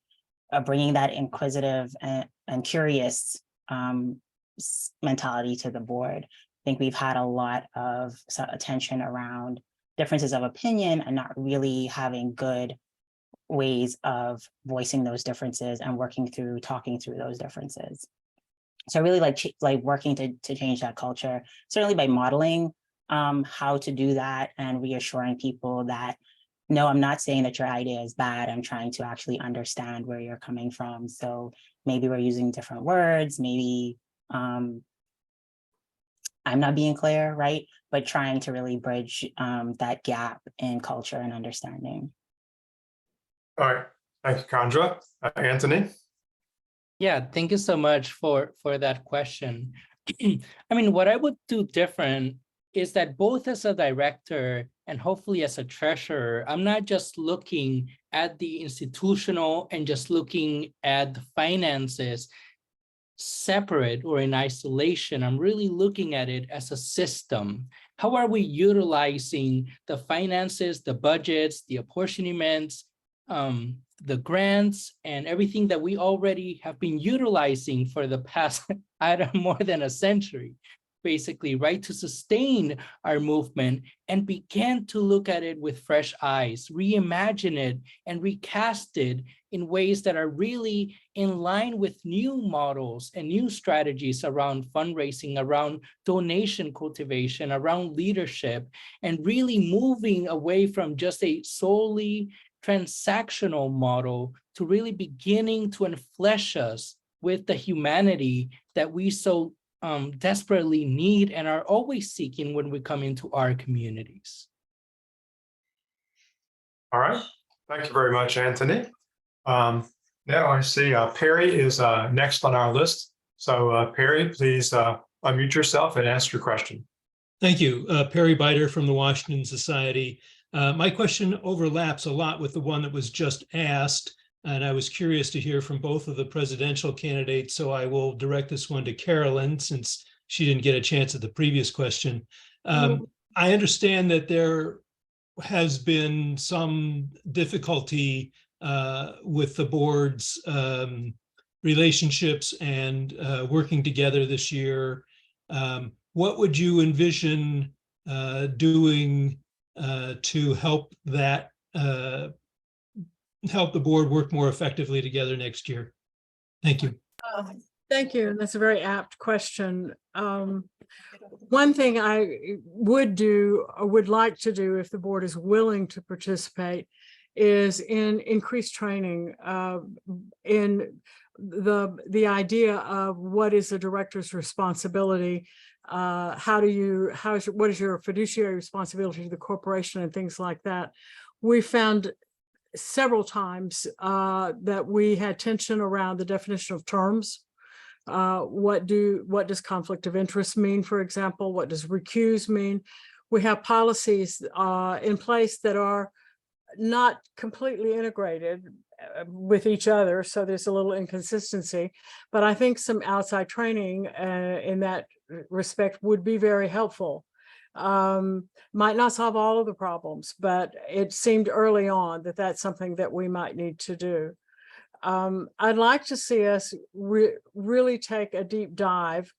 bringing that inquisitive and curious mentality to the board. I think we've had a lot of attention around differences of opinion and not really having good ways of voicing those differences and talking through those differences. So I really like working to change that culture, certainly by modeling how to do that and reassuring people that, no, I'm not saying that your idea is bad. I'm trying to actually understand where you're coming from. So maybe we're using different words, maybe I'm not being clear, right? But trying to really bridge that gap in culture and understanding. All right, thank you, Chandra. Anthony. Yeah, thank you so much for that question. I mean, what I would do different is that both as a director and hopefully as a treasurer, I'm not just looking at the institutional and just looking at the finances separate or in isolation. I'm really looking at it as a system. How are we utilizing the finances, the budgets, the apportionments, the grants, and everything that we already have been utilizing for the past, more than a century, basically, right, to sustain our movement and begin to look at it with fresh eyes, reimagine it and recast it in ways that are really in line with new models and new strategies around fundraising, around donation cultivation, around leadership, and really moving away from just a solely transactional model to really beginning to enflesh us with the humanity that we so desperately need and are always seeking when we come into our communities. All right, thank you very much, Anthony. Now I see Perry is next on our list. So Perry, please unmute yourself and ask your question. Thank you. Perry Biter from the Washington Society. My question overlaps a lot with the one that was just asked, and I was curious to hear from both of the presidential candidates, so I will direct this one to Carolyn since she didn't get a chance at the previous question. I understand that there has been some difficulty with the board's relationships and working together this year. What would you envision doing to help that help the board work more effectively together next year? Thank you. Thank you. That's a very apt question. One thing I would do or would like to do if the board is willing to participate is in increased training in the idea of what is the director's responsibility what is your fiduciary responsibility to the corporation and things like that. We found several times that we had tension around the definition of terms. What does conflict of interest mean, for example? What does recuse mean? We have policies in place that are not completely integrated with each other, so there's a little inconsistency. But I think some outside training in that respect would be very helpful. Might not solve all of the problems, but it seemed early on that that's something that we might need to do. I'd like to see us really take a deep dive,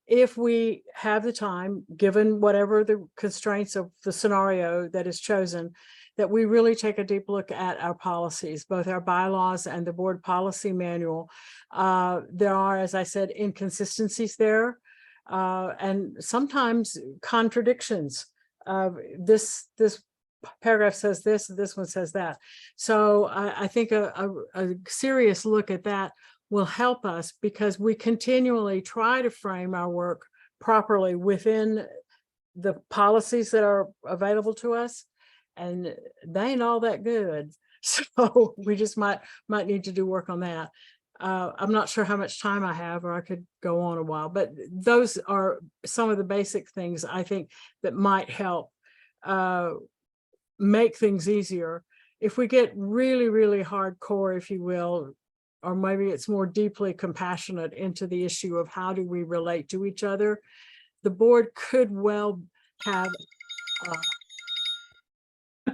if we have the time, given whatever the constraints of the scenario that is chosen, that we really take a deep look at our policies, both our bylaws and the board policy manual. There are, as I said, inconsistencies there, and sometimes contradictions. This paragraph says this one says that. So I think a serious look at that will help us, because we continually try to frame our work properly within the policies that are available to us, and they ain't all that good. So we just might need to do work on that. I'm not sure how much time I have, or I could go on a while, but those are some of the basic things I think that might help make things easier. If we get really, really hardcore, if you will, or maybe it's more deeply compassionate into the issue of how do we relate to each other, the board could well have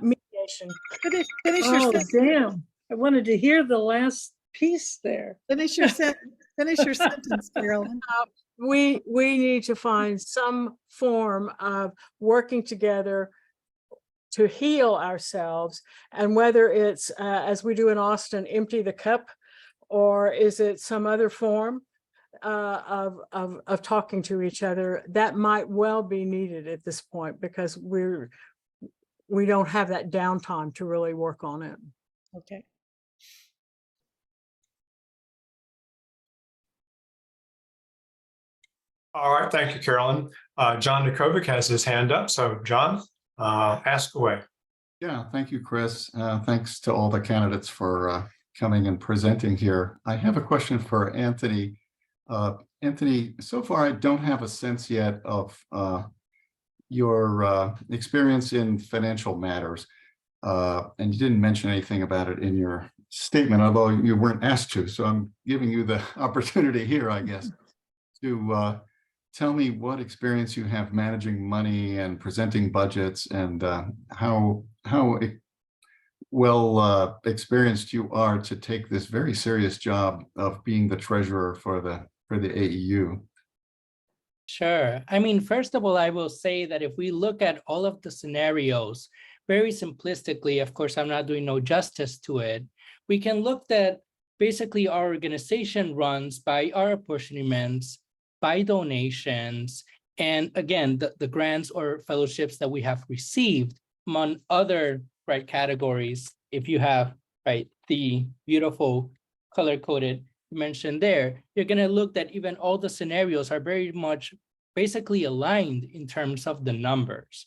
mediation. Finish your Oh, sentence. damn. I wanted to hear the last piece there. Finish your sentence, Carolyn. We need to find some form of working together to heal ourselves, and whether it's as we do in Austin, empty the cup, or is it some other form of talking to each other, that might well be needed at this point, because we don't have that downtime to really work on it. Okay. All right, thank you, Carolyn. John Nikovic has his hand up. So John, ask away. Yeah, thank you, Chris. Thanks to all the candidates for coming and presenting here. I have a question for Anthony. Anthony, so far I don't have a sense yet of your experience in financial matters. And you didn't mention anything about it in your statement, although you weren't asked to. So I'm giving you the opportunity here, I guess, to tell me what experience you have managing money and presenting budgets, and how well experienced you are to take this very serious job of being the treasurer for the AEU. Sure. I mean, first of all, I will say that if we look at all of the scenarios, very simplistically, of course, I'm not doing no justice to it, we can look at basically our organization runs by our apportionments, by donations, and again, the grants or fellowships that we have received, among other categories. If you have the beautiful color-coded mentioned there, you're going to look that even all the scenarios are very much basically aligned in terms of the numbers.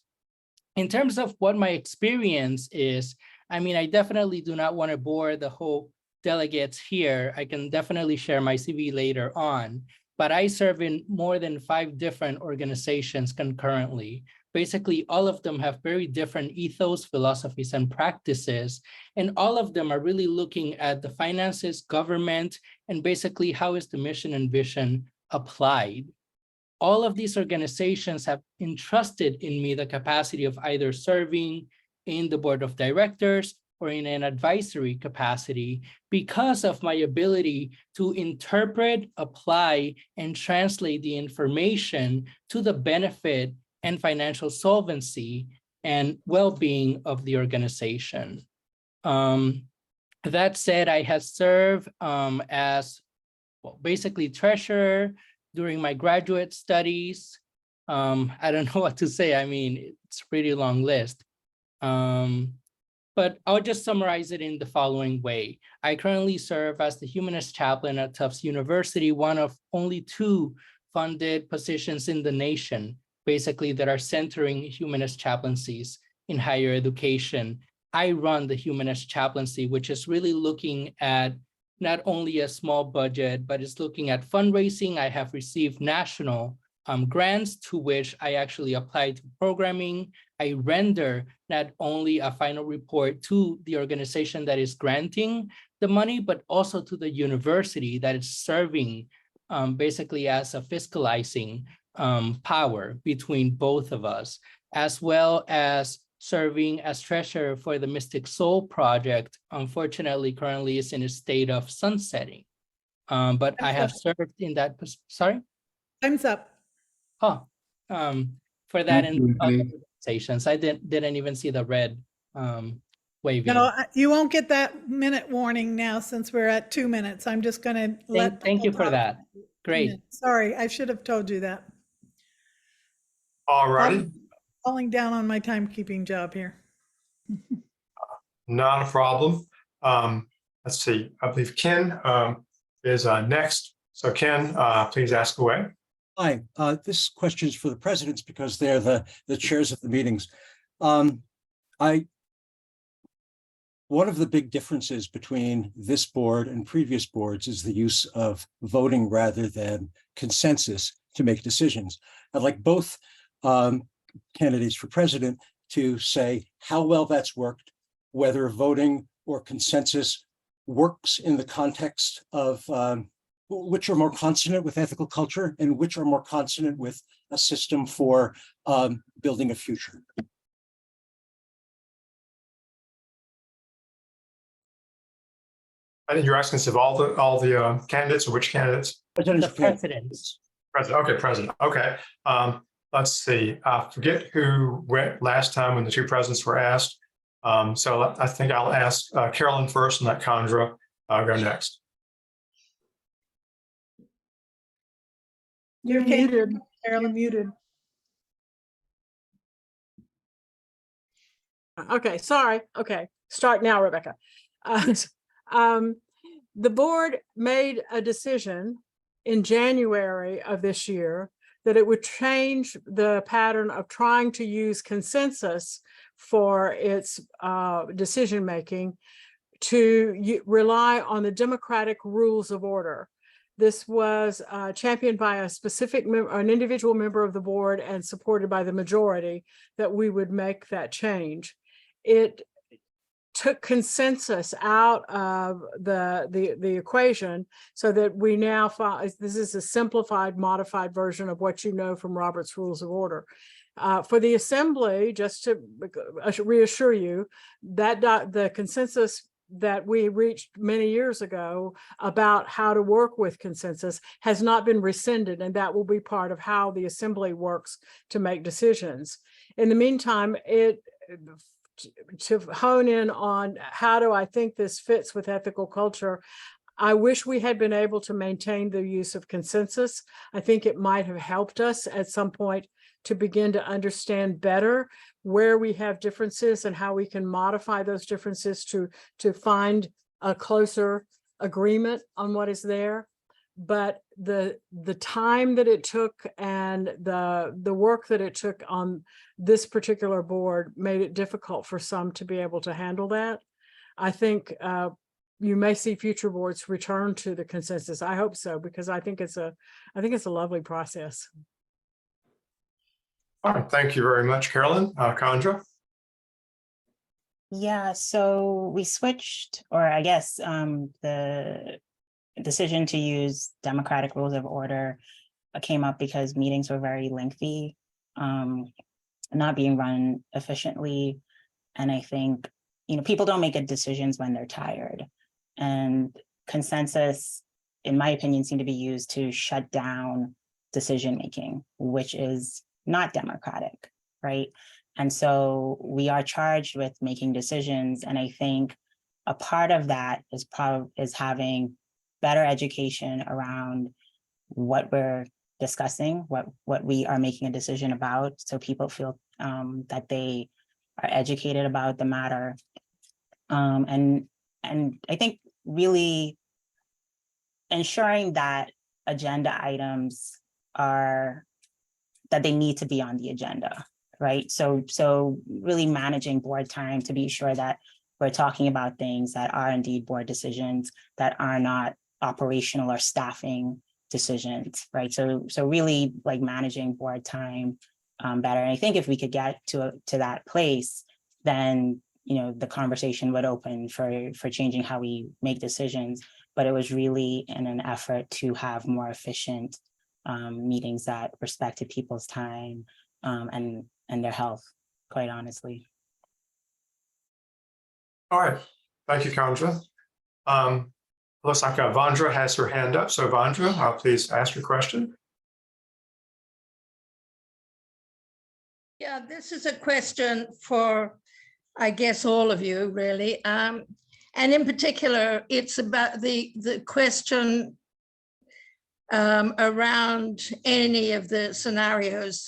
In terms of what my experience is, I mean, I definitely do not want to bore the whole delegates here. I can definitely share my CV later on, but I serve in more than 5 different organizations concurrently. Basically, all of them have very different ethos, philosophies, and practices, and all of them are really looking at the finances, government, and basically how is the mission and vision applied. All of these organizations have entrusted in me the capacity of either serving in the board of directors or in an advisory capacity because of my ability to interpret, apply, and translate the information to the benefit and financial solvency and well-being of the organization. That said, I have served as basically treasurer during my graduate studies. I don't know what to say. I mean, it's a pretty long list. But I'll just summarize it in the following way. I currently serve as the humanist chaplain at Tufts University, one of only 2 funded positions in the nation, basically that are centering humanist chaplaincies in higher education. I run the humanist chaplaincy, which is really looking at not only a small budget, but it's looking at fundraising. I have received national grants to which I actually apply to programming. I render not only a final report to the organization that is granting the money, but also to the university that is serving basically as a fiscalizing power between both of us, as well as serving as treasurer for the Mystic Soul Project. Unfortunately, currently is in a state of sunsetting. But I have served in that, sorry? Time's up. Oh, for that Thank and you, other Anthony. organizations. I didn't even see the red waving. No, you won't get that minute warning now since we're at 2 minutes. I'm just gonna let. Thank you people for talk that. for 2 Great. minutes. Sorry, I should have told you that. All righty, I'm falling down on my timekeeping job here. not a problem. Let's see, I believe Ken is next. So Ken, please ask away. Hi, this question is for the presidents because they're the chairs of the meetings. One of the big differences between this board and previous boards is the use of voting rather than consensus to make decisions. I'd like both candidates for president to say how well that's worked, whether voting or consensus works in the context of which are more consonant with ethical culture and which are more consonant with a system for building a future. I think you're asking us if all the candidates or which candidates? The presidents. President. Okay, president. Okay. Let's see. Forget who went last time when the two presidents were asked. So I think I'll ask Carolyn first and let Chandra go next. You're Okay. muted. You're Carolyn. muted. Okay, sorry. Okay, start now, Rebecca. The board made a decision in January of this year that it would change the pattern of trying to use consensus for its decision-making to rely on the democratic rules of order. This was championed by a specific an individual member of the board and supported by the majority that we would make that change. It took consensus out of the equation so that we now find this is a simplified, modified version of what you know from Robert's Rules of Order. For the assembly, just to reassure you that the consensus that we reached many years ago about how to work with consensus has not been rescinded, and that will be part of how the assembly works to make decisions. In the meantime, to hone in on how do I think this fits with ethical culture, I wish we had been able to maintain the use of consensus. I think it might have helped us at some point to begin to understand better where we have differences and how we can modify those differences to find a closer agreement on what is there. But the time that it took and the work that it took on this particular board made it difficult for some to be able to handle that. I think you may see future boards return to the consensus. I hope so, because I think it's a lovely process. All right, thank you very much, Carolyn. Chandra? Yeah, so we switched, or I guess the decision to use democratic rules of order came up because meetings were very lengthy, not being run efficiently. And I think, people don't make good decisions when they're tired. And consensus, in my opinion, seemed to be used to shut down decision-making, which is not democratic, right? And so we are charged with making decisions. And I think a part of that is having better education around what we're discussing, what we are making a decision about, so people feel that they are educated about the matter. And I think really ensuring that agenda items that they need to be on the agenda, right? So really managing board time to be sure that we're talking about things that are indeed board decisions, that are not operational or staffing decisions, right? So really like managing board time better. And I think if we could get to that place, then the conversation would open for changing how we make decisions. But it was really in an effort to have more efficient meetings that respected people's time and their health, quite honestly. All right, thank you, Chandra. Looks like Vandra has her hand up. So Vandra, please ask your question. Yeah, this is a question for, I guess, all of you, really. And in particular, it's about the question around any of the scenarios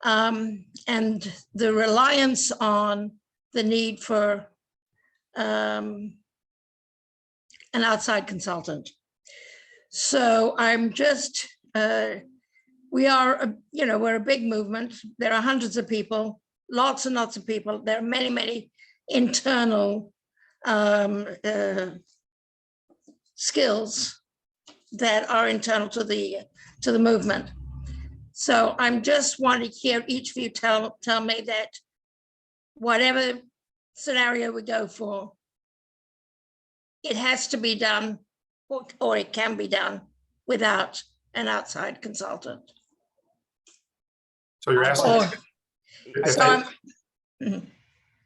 and the reliance on the need for an outside consultant. So I'm just, we're a big movement. There are hundreds of people, lots and lots of people. There are many, many internal skills that are internal to the movement. So I'm just wanting to hear each of you tell me that whatever scenario we go for, it has to be done, or it can be done without an outside consultant. So you're asking. So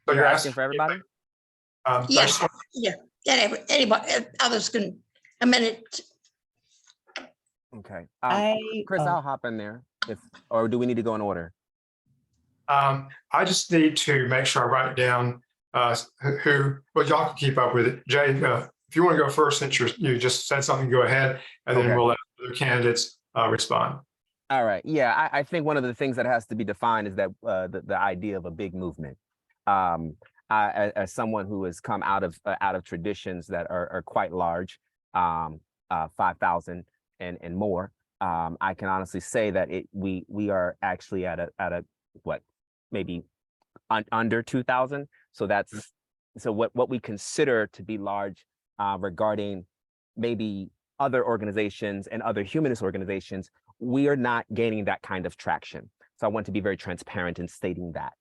you're asking for everybody? Yes, yeah. Anybody, others can amend it. Okay. Chris, I'll hop in there or do we need to go in order? I just need to make sure I write down well, y'all can keep up with it. Jay, if you want to go first, since you just said something, go ahead, and then we'll let other candidates respond. All right. Yeah, I think one of the things that has to be defined is that the idea of a big movement. As someone who has come out of traditions that are quite large, 5,000 and more, I can honestly say that we are actually at a what, maybe under 2,000. So that's what we consider to be large regarding maybe other organizations and other humanist organizations. We are not gaining that kind of traction. So I want to be very transparent in stating that.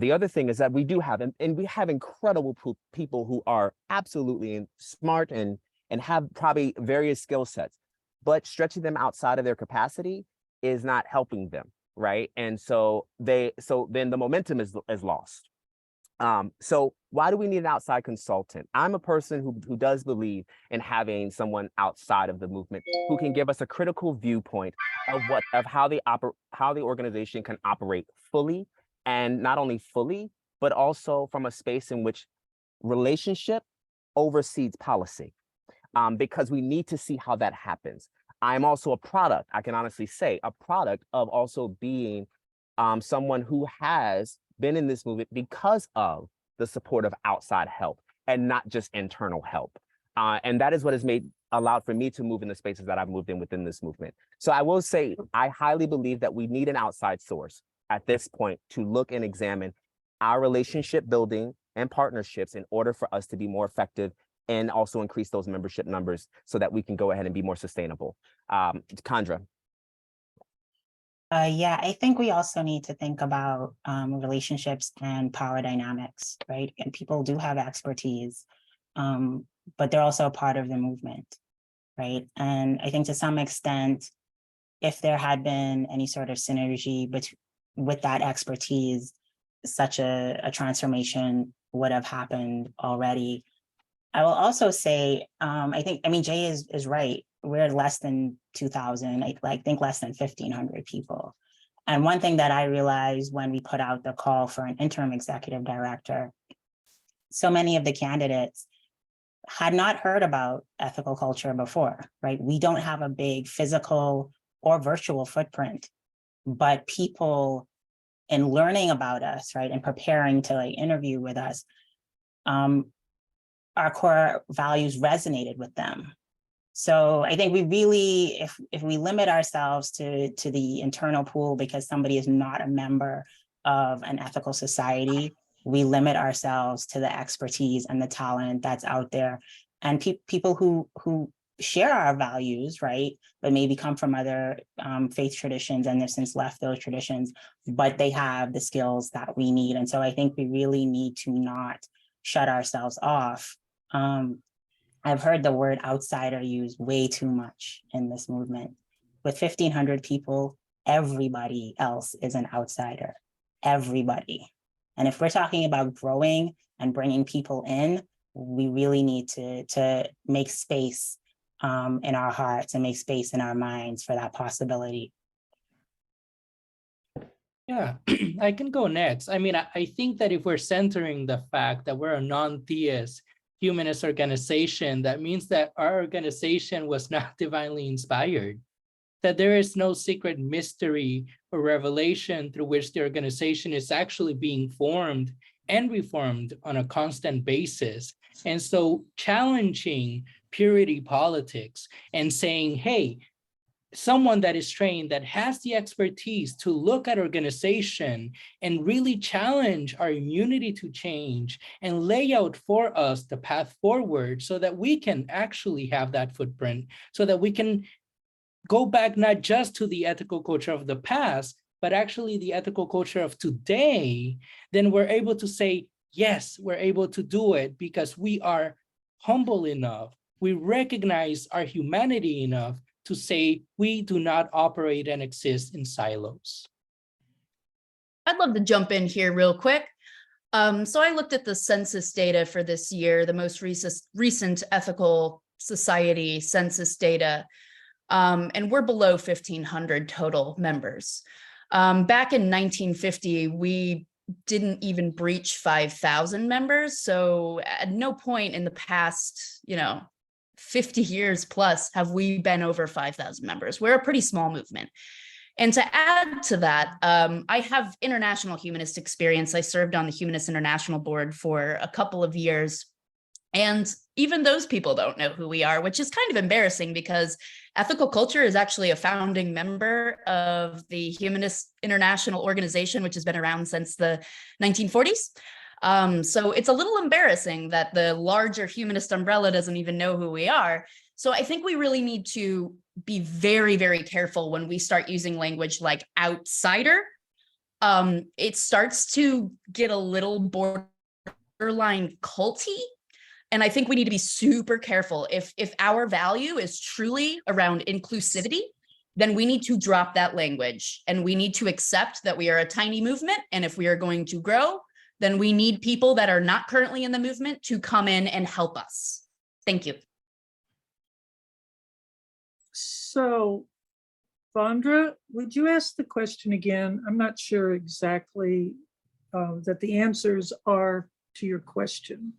The other thing is that we do have, and we have incredible people who are absolutely smart and have probably various skill sets, but stretching them outside of their capacity is not helping them, right? And so then the momentum is lost. So why do we need an outside consultant? I'm a person who does believe in having someone outside of the movement who can give us a critical viewpoint of how the organization can operate fully, and not only fully, but also from a space in which relationship oversees policy, because we need to see how that happens. I'm also a product, I can honestly say, a product of also being someone who has been in this movement because of the support of outside help and not just internal help. And that is what has allowed for me to move in the spaces that I've moved in within this movement. So I will say, I highly believe that we need an outside source at this point to look and examine our relationship building and partnerships in order for us to be more effective and also increase those membership numbers so that we can go ahead and be more sustainable. Chandra. Yeah, I think we also need to think about relationships and power dynamics, right? And people do have expertise, but they're also a part of the movement, right? And I think to some extent, if there had been any sort of synergy with that expertise, such a transformation would have happened already. I will also say, I mean, Jay is right. We're less than 2,000, I think less than 1,500 people. And one thing that I realized when we put out the call for an interim executive director, so many of the candidates had not heard about ethical culture before, right? We don't have a big physical or virtual footprint, but people in learning about us, right, and preparing to interview with us, our core values resonated with them. So I think we really, if we limit ourselves to the internal pool because somebody is not a member of an ethical society, we limit ourselves to the expertise and the talent that's out there. And people who share our values, right, but maybe come from other faith traditions and they've since left those traditions, but they have the skills that we need. And so I think we really need to not shut ourselves off. I've heard the word outsider used way too much in this movement. With 1,500 people, everybody else is an outsider, everybody. And if we're talking about growing and bringing people in, we really need to make space in our hearts and make space in our minds for that possibility. Yeah, I can go next. I mean, I think that if we're centering the fact that we're a non-theist humanist organization, that means that our organization was not divinely inspired, that there is no secret mystery or revelation through which the organization is actually being formed and reformed on a constant basis. And so challenging purity politics and saying, hey, someone that is trained, that has the expertise to look at organization and really challenge our immunity to change and lay out for us the path forward so that we can actually have that footprint, so that we can go back not just to the ethical culture of the past, but actually the ethical culture of today, then we're able to say, yes, we're able to do it because we are humble enough. We recognize our humanity enough to say we do not operate and exist in silos. I'd love to jump in here real quick. So I looked at the census data for this year, the most recent ethical society census data, and we're below 1,500 total members. Back in 1950, we didn't even breach 5,000 members. So at no point in the past, 50 years plus have we been over 5,000 members. We're a pretty small movement. And to add to that, I have international humanist experience. I served on the Humanist International Board for a couple of years. And even those people don't know who we are, which is kind of embarrassing because ethical culture is actually a founding member of the Humanist International Organization, which has been around since the 1940s. So it's a little embarrassing that the larger humanist umbrella doesn't even know who we are. So I think we really need to be very, very careful when we start using language like outsider. It starts to get a little borderline culty. And I think we need to be super careful. If our value is truly around inclusivity, then we need to drop that language and we need to accept that we are a tiny movement. And if we are going to grow, then we need people that are not currently in the movement to come in and help us. Thank you. So, Vondra, would you ask the question again? I'm not sure exactly that the answers are to your question.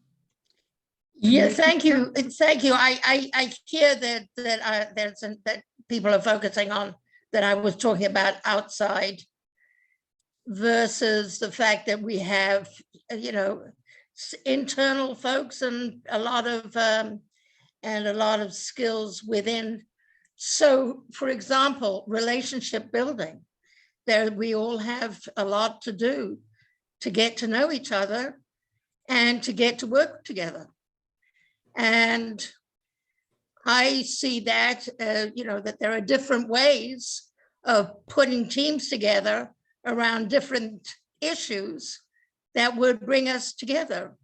Yeah, thank you. Thank you. I hear that people are focusing on that I was talking about outside versus the fact that we have, internal folks and a lot of skills within. So, for example, relationship building, there we all have a lot to do to get to know each other and to get to work together. And I see that, that there are different ways of putting teams together around different issues that would bring us together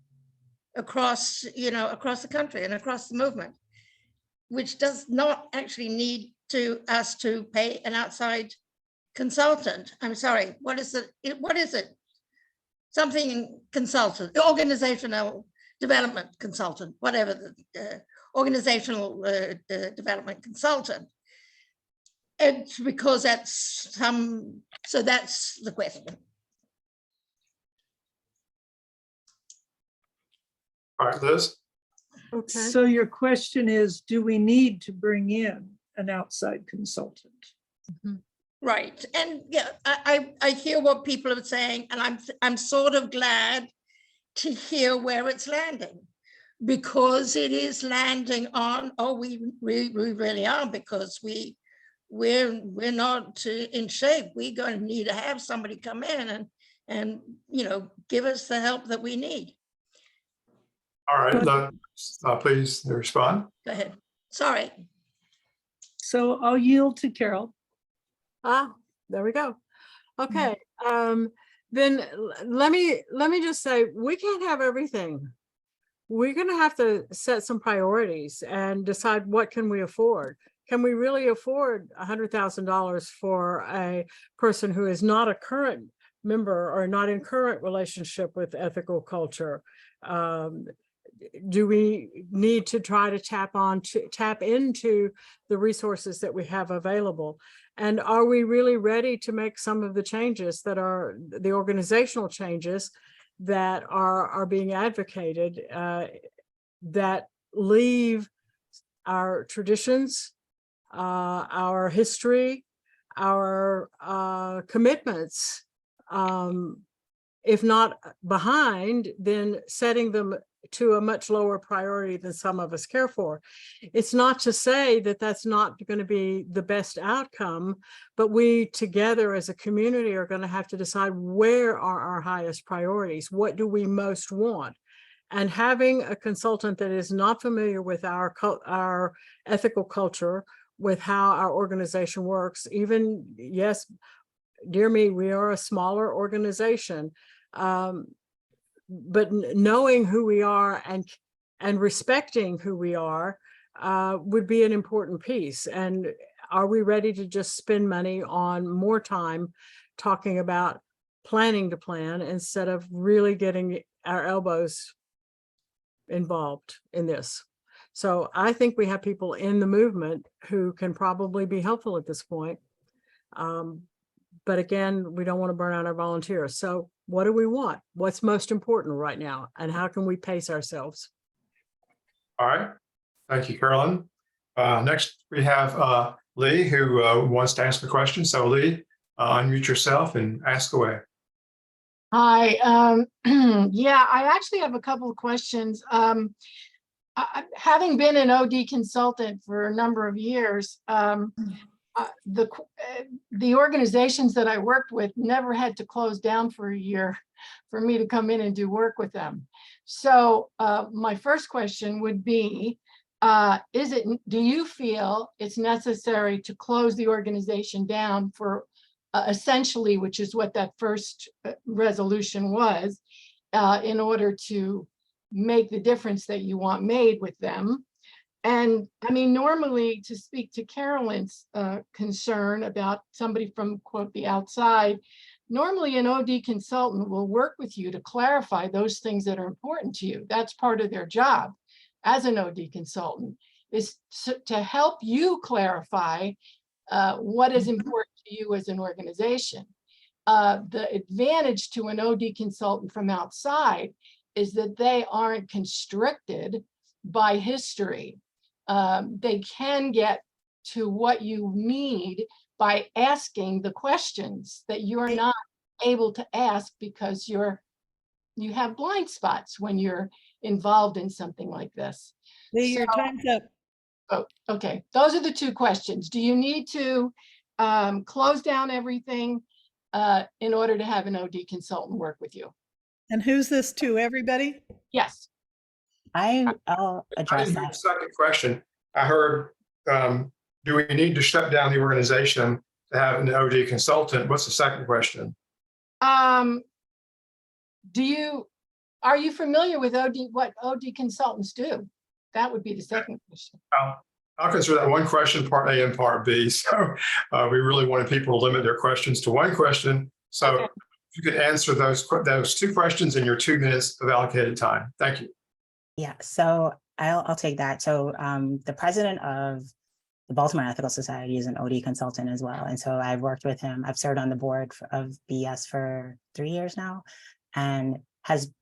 across the country and across the movement, which does not actually need us to pay an outside consultant. I'm sorry, what is it? Something consultant, organizational development consultant, whatever the organizational development consultant. It's because that's the question. All right, Liz. Okay. So your question is, do we need to bring in an outside consultant? Mm-hmm. Right, and yeah, I hear what people are saying, and I'm sort of glad to hear where it's landing, because it is landing on, oh, we really are, because we're not in shape. We're going to need to have somebody come in and give us the help that we need. All right, please respond. Go ahead. Sorry. So I'll yield to Carol. There we go. Okay, then let me just say, we can't have everything. We're going to have to set some priorities and decide what can we afford. Can we really afford $100,000 for a person who is not a current member or not in current relationship with ethical culture? Do we need to try to tap into the resources that we have available? And are we really ready to make some of the changes that are the organizational changes that are being advocated, that leave our traditions, our history, our commitments, if not behind, then setting them to a much lower priority than some of us care for. It's not to say that that's not going to be the best outcome, but we together as a community are going to have to decide where are our highest priorities. What do we most want? And having a consultant that is not familiar with our ethical culture, with how our organization works, even, yes, dear me, we are a smaller organization, but knowing who we are and respecting who we are would be an important piece. And are we ready to just spend money on more time talking about planning to plan instead of really getting our elbows involved in this? So I think we have people in the movement who can probably be helpful at this point. But again, we don't want to burn out our volunteers. So what do we want? What's most important right now? And how can we pace ourselves? All right. Thank you, Carolyn. Next, we have Lee, who wants to ask the question. So Lee, unmute yourself and ask away. Hi. Yeah, I actually have a couple of questions. Having been an OD consultant for a number of years, the organizations that I worked with never had to close down for a year for me to come in and do work with them. So my first question would be, do you feel it's necessary to close the organization down for essentially, which is what that first resolution was, in order to make the difference that you want made with them? And I mean, normally, to speak to Carolyn's concern about somebody from, quote, the outside, normally an OD consultant will work with you to clarify those things that are important to you. That's part of their job as an OD consultant, is to help you clarify what is important to you as an organization. The advantage to an OD consultant from outside is that they aren't constricted by history. They can get to what you need by asking the questions that you're not able to ask because you have blind spots when you're involved in something like this. Lee, your time's up. Oh, okay. Those are the two questions. Do you need to close down everything in order to have an OD consultant work with you? And who's this to? Everybody? Yes. I'll address that. Second question. I heard, do we need to shut down the organization to have an OD consultant? What's the second question? Are you familiar with what OD consultants do? That would be the second question. I'll consider that one question, part A and part B. So we really wanted people to limit their questions to one question. So okay. If you could answer those two questions in your 2 minutes of allocated time. Thank you. Yeah, so I'll take that. So the president of the Baltimore Ethical Society is an OD consultant as well. And so I've worked with him. I've served on the board of BS for 3 years now, and has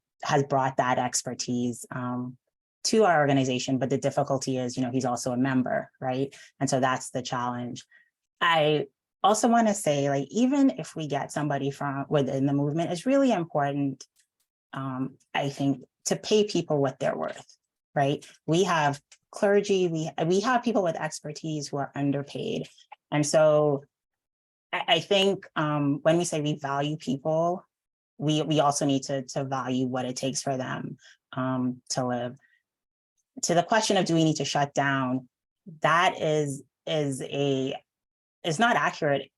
brought that expertise to our organization. But the difficulty is, he's also a member, right? And so that's the challenge. I also want to say, like, even if we get somebody from within the movement, it's really important, I think, to pay people what they're worth, right? We have clergy, we have people with expertise who are underpaid. And so I think when we say we value people, we also need to value what it takes for them to live. To the question of do we need to shut down, that is not accurate.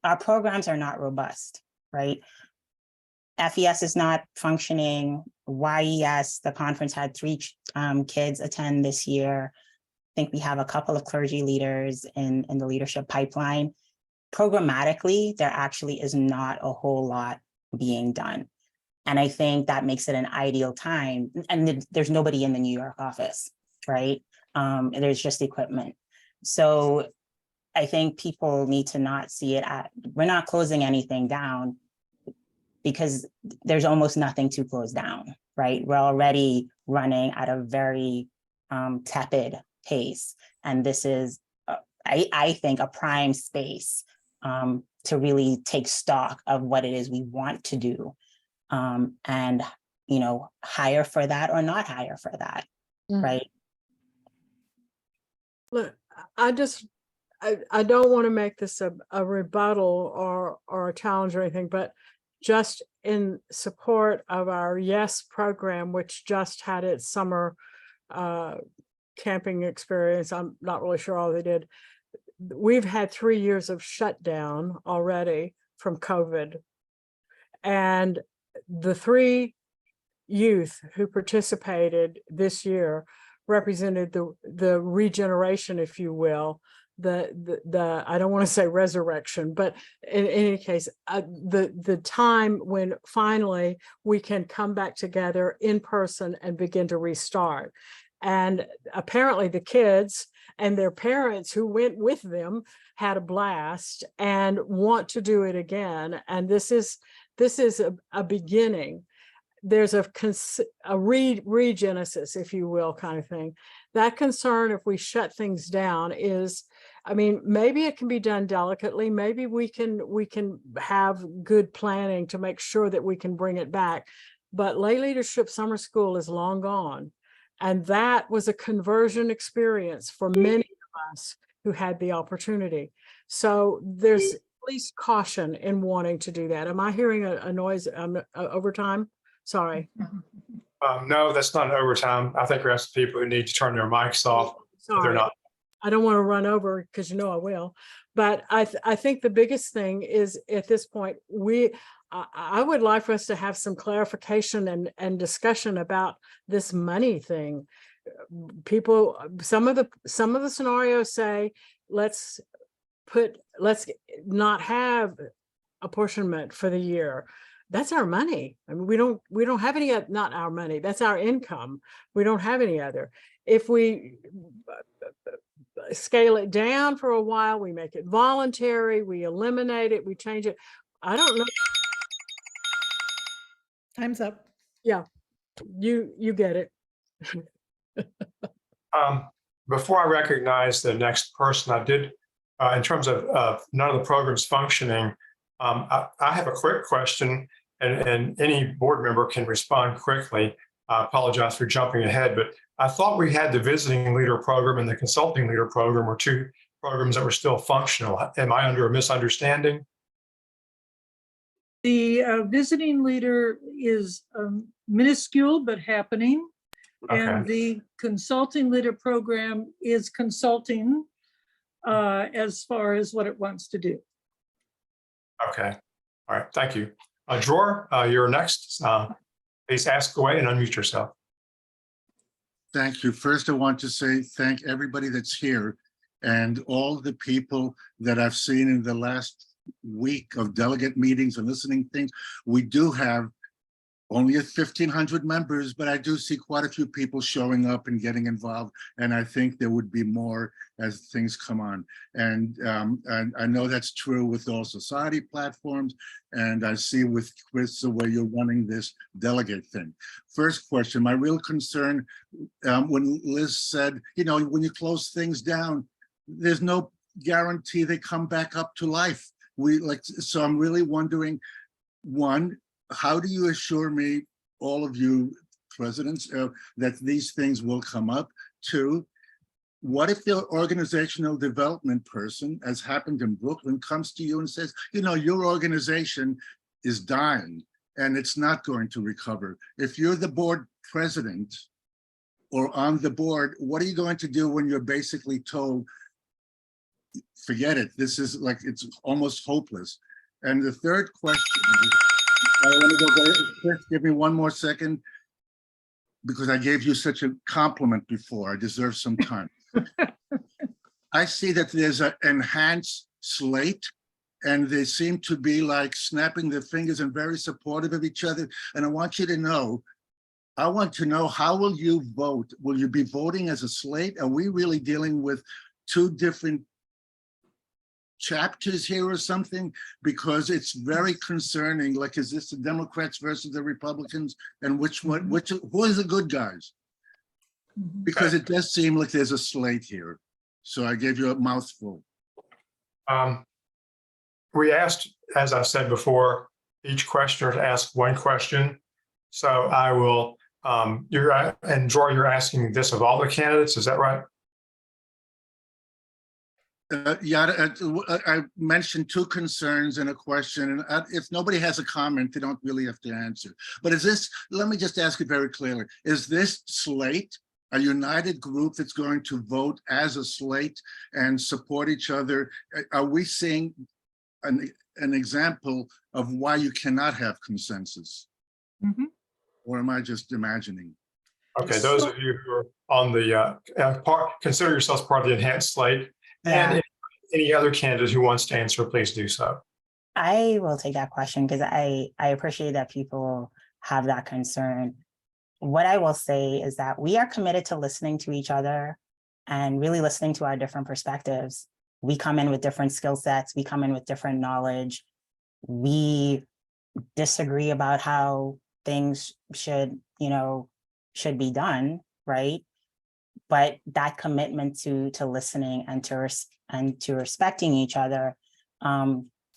Our programs are not robust, right? FES is not functioning. YES, the conference had 3 kids attend this year. I think we have a couple of clergy leaders in the leadership pipeline. Programmatically, there actually is not a whole lot being done. And I think that makes it an ideal time. And there's nobody in the New York office, right? There's just equipment. So I think people need to not see it we're not closing anything down because there's almost nothing to close down, right? We're already running at a very tepid pace. And this is, I think, a prime space to really take stock of what it is we want to do and, hire for that or not hire for that, right? Look, I don't want to make this a rebuttal or a challenge or anything, but just in support of our YES program, which just had its summer camping experience. I'm not really sure all they did. We've had 3 years of shutdown already from COVID. And the 3 youth who participated this year represented the regeneration, if you will, the I don't want to say resurrection, but in any case, the time when finally we can come back together in person and begin to restart. And apparently the kids and their parents who went with them had a blast and want to do it again. And this is a beginning. There's a regenesis, if you will, kind of thing. That concern, if we shut things down, is, I mean, maybe it can be done delicately. Maybe we can have good planning to make sure that we can bring it back. But Lay Leadership Summer School is long gone. And that was a conversion experience for many of us who had the opportunity. So there's at least caution in wanting to do that. Am I hearing a noise overtime? Sorry. No, that's not an overtime. I think we're asking people who need to turn their mics off. Sorry. They're not. I don't want to run over because I will. But I think the biggest thing is at this point, I would like for us to have some clarification and discussion about this money thing. People, some of the scenarios say, let's not have apportionment for the year. That's our money. I mean, we don't have any, not our money, that's our income. We don't have any other. If we scale it down for a while, we make it voluntary, we eliminate it, we change it. I don't know. Time's up. Yeah, you get it. Before I recognize the next person, I did, in terms of none of the programs functioning, I have a quick question, and any board member can respond quickly. I apologize for jumping ahead, but I thought we had the visiting leader program and the consulting leader program were 2 programs that were still functional. Am I under a misunderstanding? The visiting leader is minuscule but happening. And Okay. the consulting leader program is consulting as far as what it wants to do. Okay. All right. Thank you. Dror, you're next. Please ask away and unmute yourself. Thank you. First, I want to say thank everybody that's here and all the people that I've seen in the last week of delegate meetings and listening things. We do have only 1,500 members, but I do see quite a few people showing up and getting involved. And I think there would be more as things come on. And I know that's true with all society platforms. And I see with Chris, the way you're running this delegate thing. First question, my real concern, when Liz said, when you close things down, there's no guarantee they come back up to life. So I'm really wondering, one, how do you assure me, all of you, presidents, that these things will come up. Two, what if the organizational development person, as happened in Brooklyn, comes to you and says, you know, your organization is dying and it's not going to recover. If you're the board president or on the board, what are you going to do when you're basically told, forget it, this is like, it's almost hopeless? And the third question, I want to go very quick, give me one more second, because I gave you such a compliment before, I deserve some time. I see that there's an enhanced slate, and they seem to be like snapping their fingers and very supportive of each other. And I want you to know, I want to know, how will you vote? Will you be voting as a slate? Are we really dealing with two different chapters here or something? Because it's very concerning. Like, is this the Democrats versus the Republicans? And which one, who is the good guys? Because it does seem like there's a slate here. So I gave you a mouthful. We asked, as I said before, each questioner to ask one question. So I will, and Joy, you're asking this of all the candidates, is that right? I mentioned two concerns and a question, and if nobody has a comment, they don't really have to answer. But is this, let me just ask it very clearly, is this slate a united group that's going to vote as a slate and support each other? Are we seeing an example of why you cannot have consensus? Or am I just imagining? Okay, those of you who are on the consider yourselves part of the enhanced slate. And any other candidate who wants to answer, please do so. I will take that question because I appreciate that people have that concern. What I will say is that we are committed to listening to each other and really listening to our different perspectives. We come in with different skill sets. We come in with different knowledge. We disagree about how things should be done, right? But that commitment to listening and to respecting each other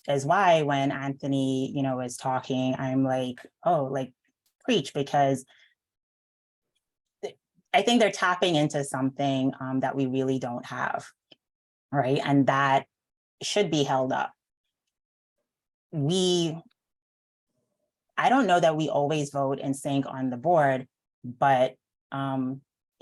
is why when Anthony, is talking, I'm like, oh, like preach, because I think they're tapping into something that we really don't have, right? And that should be held up. I don't know that we always vote in sync on the board, but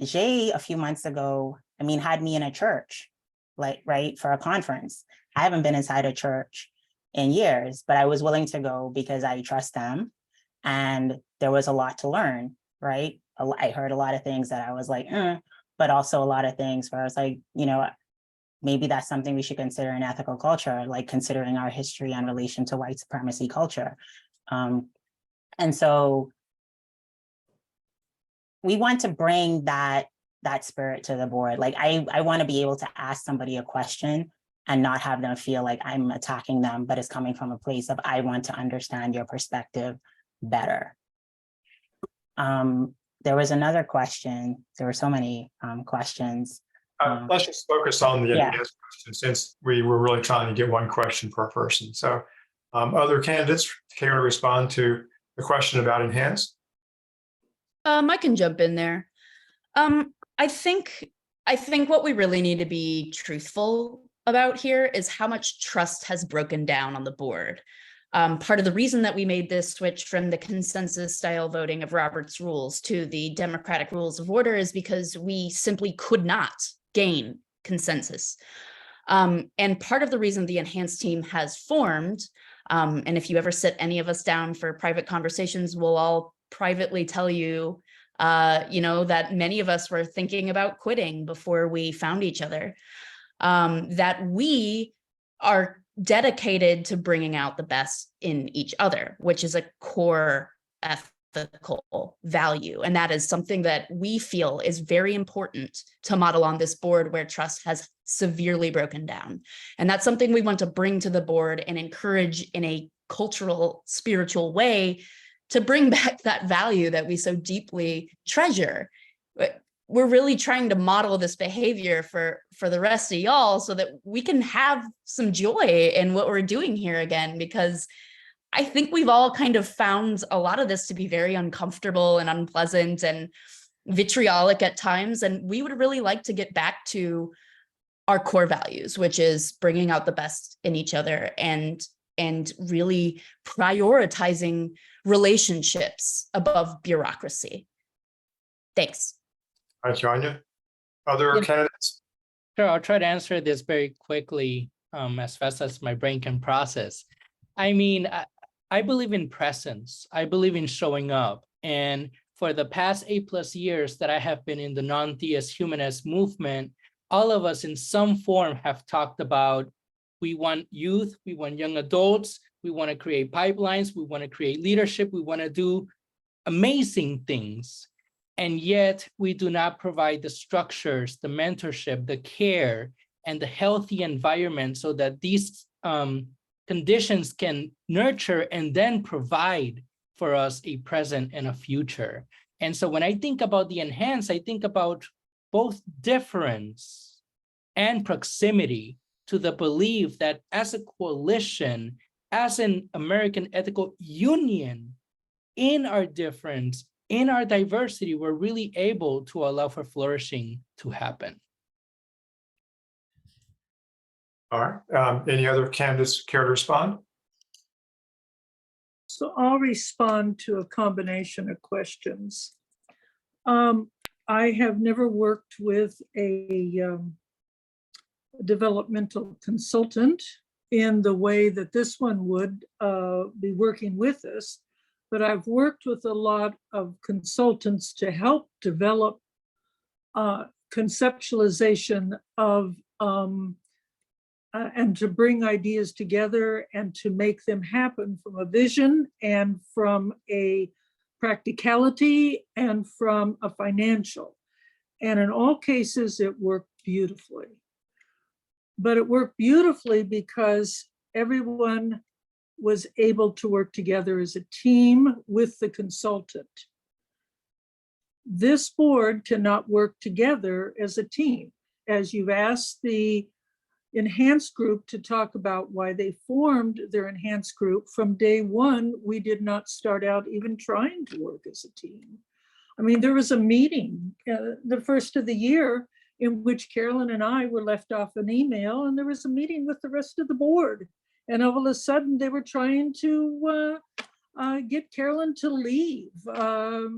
Jay a few months ago, had me in a church, for a conference. I haven't been inside a church in years, but I was willing to go because I trust them. And there was a lot to learn, right? I heard a lot of things that I was like, but also a lot of things where I was like, maybe that's something we should consider in ethical culture, like considering our history in relation to white supremacy culture. And so we want to bring that spirit to the board. Like I want to be able to ask somebody a question and not have them feel like I'm attacking them, but it's coming from a place of, I want to understand your perspective better. There was another question. There were so many questions. Let's just focus on the enhanced question, since we were really trying to get one question per person. So other candidates care to respond to the question about enhanced? I can jump in there. I think what we really need to be truthful about here is how much trust has broken down on the board. Part of the reason that we made this switch from the consensus style voting of Robert's rules to the democratic rules of order is because we simply could not gain consensus. And part of the reason the enhanced team has formed, and if you ever sit any of us down for private conversations, we'll all privately tell you, that many of us were thinking about quitting before we found each other, that we are dedicated to bringing out the best in each other, which is a core ethical value. And that is something that we feel is very important to model on this board where trust has severely broken down. And that's something we want to bring to the board and encourage in a cultural, spiritual way to bring back that value that we so deeply treasure. We're really trying to model this behavior for the rest of y'all so that we can have some joy in what we're doing here again, because I think we've all kind of found a lot of this to be very uncomfortable and unpleasant and vitriolic at times. And we would really like to get back to our core values, which is bringing out the best in each other and really prioritizing relationships above bureaucracy. Thanks. Thank you, Anya. Other candidates? Sure, I'll try to answer this very quickly, as fast as my brain can process. I mean, I believe in presence. I believe in showing up. And for the past 8+ years that I have been in the non-theist humanist movement, all of us in some form have talked about, we want youth, we want young adults, we want to create pipelines, we want to create leadership, we want to do amazing things. And yet we do not provide the structures, the mentorship, the care, and the healthy environment so that these conditions can nurture and then provide for us a present and a future. And so when I think about the enhance, I think about both difference and proximity to the belief that as a coalition, as an American ethical union, in our difference, in our diversity, we're really able to allow for flourishing to happen. All right. Any other candidates care to respond? So I'll respond to a combination of questions. I have never worked with a developmental consultant in the way that this one would be working with us, but I've worked with a lot of consultants to help develop conceptualization of and to bring ideas together and to make them happen from a vision and from a practicality and from a financial. And in all cases, it worked beautifully. But it worked beautifully because everyone was able to work together as a team with the consultant. This board cannot work together as a team. As you've asked the enhanced group to talk about why they formed their enhanced group, from day one, we did not start out even trying to work as a team. I mean, there was a meeting the first of the year in which Carolyn and I were left off an email, and there was a meeting with the rest of the board. And all of a sudden they were trying to get Carolyn to leave. I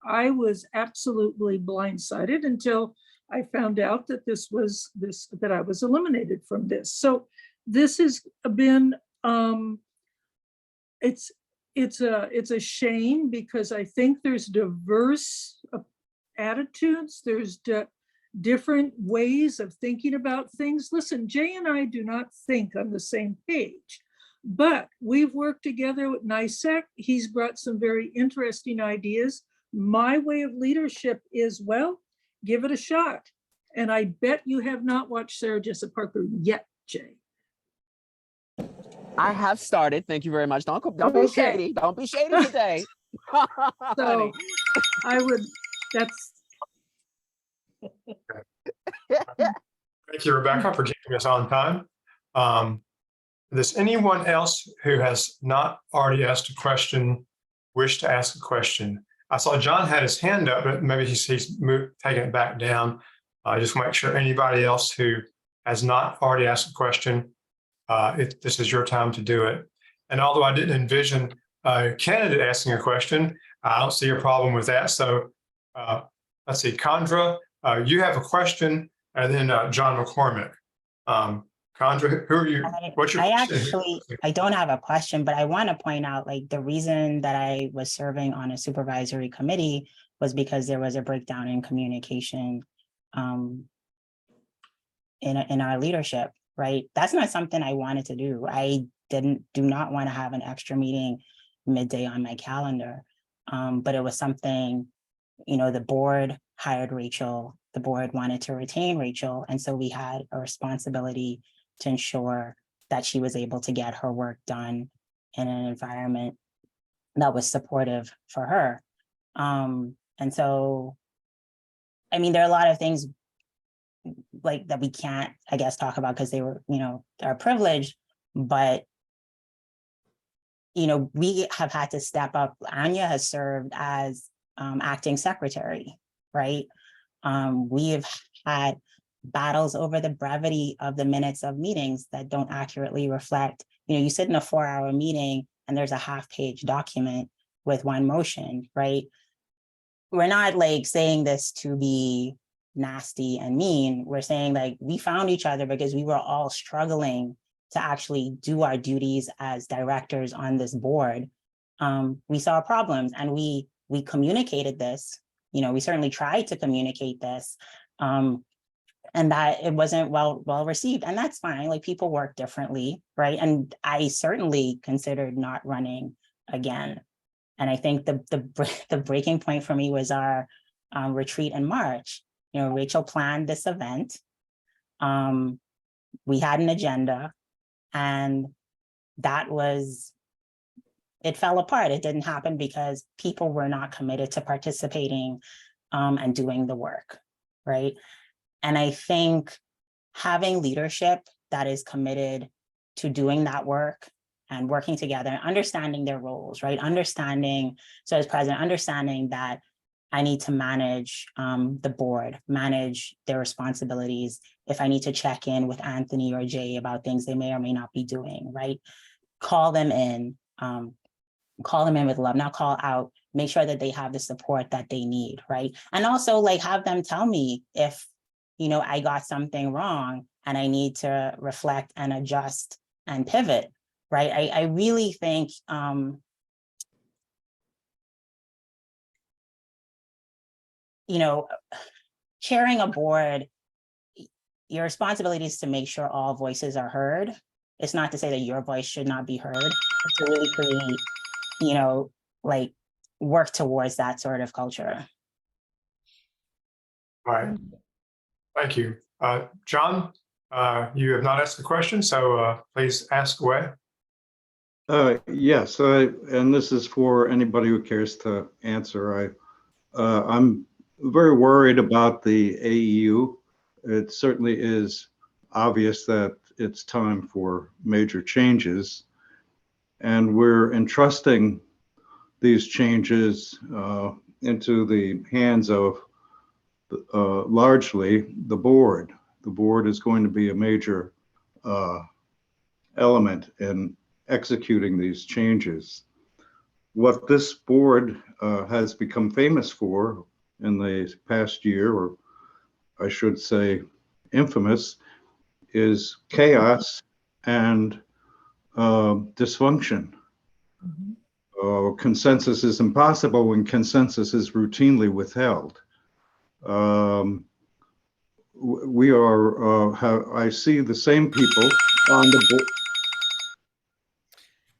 was absolutely blindsided until I found out that that I was eliminated from this. So this has been, it's a shame because I think there's diverse attitudes. There's different ways of thinking about things. Listen, Jay and I do not think on the same page, but we've worked together with NYSEC. He's brought some very interesting ideas. My way of leadership is, well, give it a shot. And I bet you have not watched Sarah Jessica Parker yet, Jay. I have started. Thank you very much. Don't be shady. Don't be shady today. So I would, that's. Thank you, Rebecca, for keeping us on time. Does anyone else who has not already asked a question wish to ask a question? I saw John had his hand up, but maybe he's taking it back down. I just make sure anybody else who has not already asked a question, this is your time to do it. And although I didn't envision a candidate asking a question, I don't see a problem with that. So let's see, Condra, you have a question, and then John McCormick. Condra, who are you? What's your question? I don't have a question, but I want to point out, like, the reason that I was serving on a supervisory committee was because there was a breakdown in communication in our leadership, right? That's not something I wanted to do. I do not want to have an extra meeting midday on my calendar, but it was something, the board hired Rachel, the board wanted to retain Rachel, and so we had a responsibility to ensure that she was able to get her work done in an environment that was supportive for her. And so, I mean, there are a lot of things like that we can't, I guess, talk about because they were, are privileged, but we have had to step up. Anya has served as acting secretary, right? We have had battles over the brevity of the minutes of meetings that don't accurately reflect, you sit in a 4-hour meeting and there's a half-page document with one motion, right? We're not like saying this to be nasty and mean. We're saying like we found each other because we were all struggling to actually do our duties as directors on this board. We saw problems and we communicated this. We certainly tried to communicate this, and that it wasn't well received, and that's fine. Like people work differently, right? And I certainly considered not running again. And I think the breaking point for me was our retreat in March. Rachel planned this event. We had an agenda, and it fell apart. It didn't happen because people were not committed to participating and doing the work, right? And I think having leadership that is committed to doing that work and working together, understanding their roles, right? So as president, understanding that I need to manage the board, manage their responsibilities. If I need to check in with Anthony or Jay about things they may or may not be doing, right? Call them in with love, not call out, make sure that they have the support that they need, right? And also like have them tell me if, I got something wrong and I need to reflect and adjust and pivot, right? I really think, chairing a board, your responsibility is to make sure all voices are heard. It's not to say that your voice should not be heard, but to really create, work towards that sort of culture. All right. Thank you. John, you have not asked the question, so please ask away. Yes, and this is for anybody who cares to answer. I'm very worried about the AEU. It certainly is obvious that it's time for major changes, and we're entrusting these changes into the hands of largely the board. The board is going to be a major element in executing these changes. What this board has become famous for in the past year, or I should say infamous, is chaos and dysfunction. Consensus is impossible when consensus is routinely withheld. I see the same people on the board.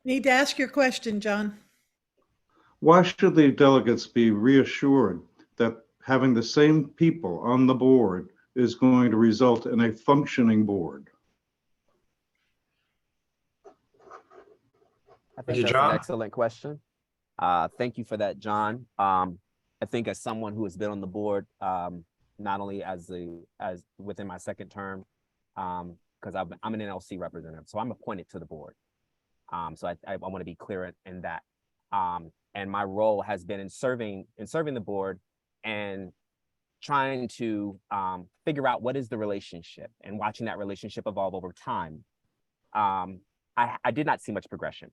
Need to ask your question, John. Why should the delegates be reassured that having the same people on the board is going to result in a functioning board? I think that's an excellent question. Thank you for that, John. I think as someone who has been on the board, not only as within my second term, because I'm an NLC representative, so I'm appointed to the board. So I want to be clear in that. And my role has been in serving the board and trying to figure out what is the relationship and watching that relationship evolve over time. I did not see much progression.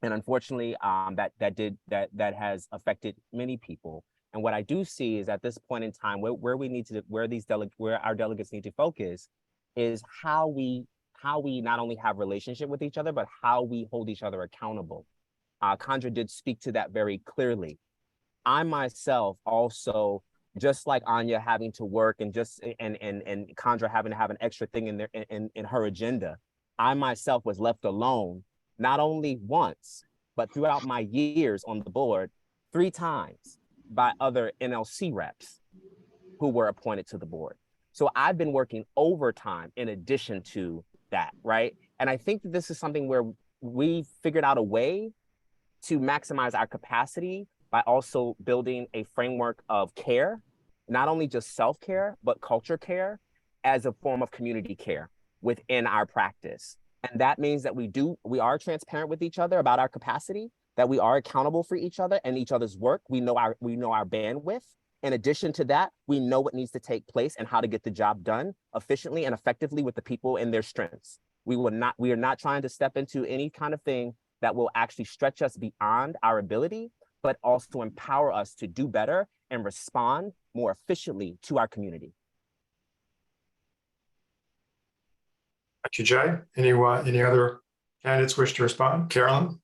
And unfortunately, that has affected many people. And what I do see is at this point in time, where our delegates need to focus is how we not only have relationship with each other, but how we hold each other accountable. Chandra did speak to that very clearly. I myself also, just like Anya having to work and Chandra having to have an extra thing in her agenda, I myself was left alone, not only once, but throughout my years on the board, 3 times by other NLC reps who were appointed to the board. So I've been working overtime in addition to that, right? And I think that this is something where we figured out a way to maximize our capacity by also building a framework of care, not only just self-care, but culture care as a form of community care within our practice. And that means that we are transparent with each other about our capacity, that we are accountable for each other and each other's work. We know our bandwidth. In addition to that, we know what needs to take place and how to get the job done efficiently and effectively with the people and their strengths. We are not trying to step into any kind of thing that will actually stretch us beyond our ability, but also empower us to do better and respond more efficiently to our community. Thank you, Jay. Any other candidates wish to respond? Carolyn?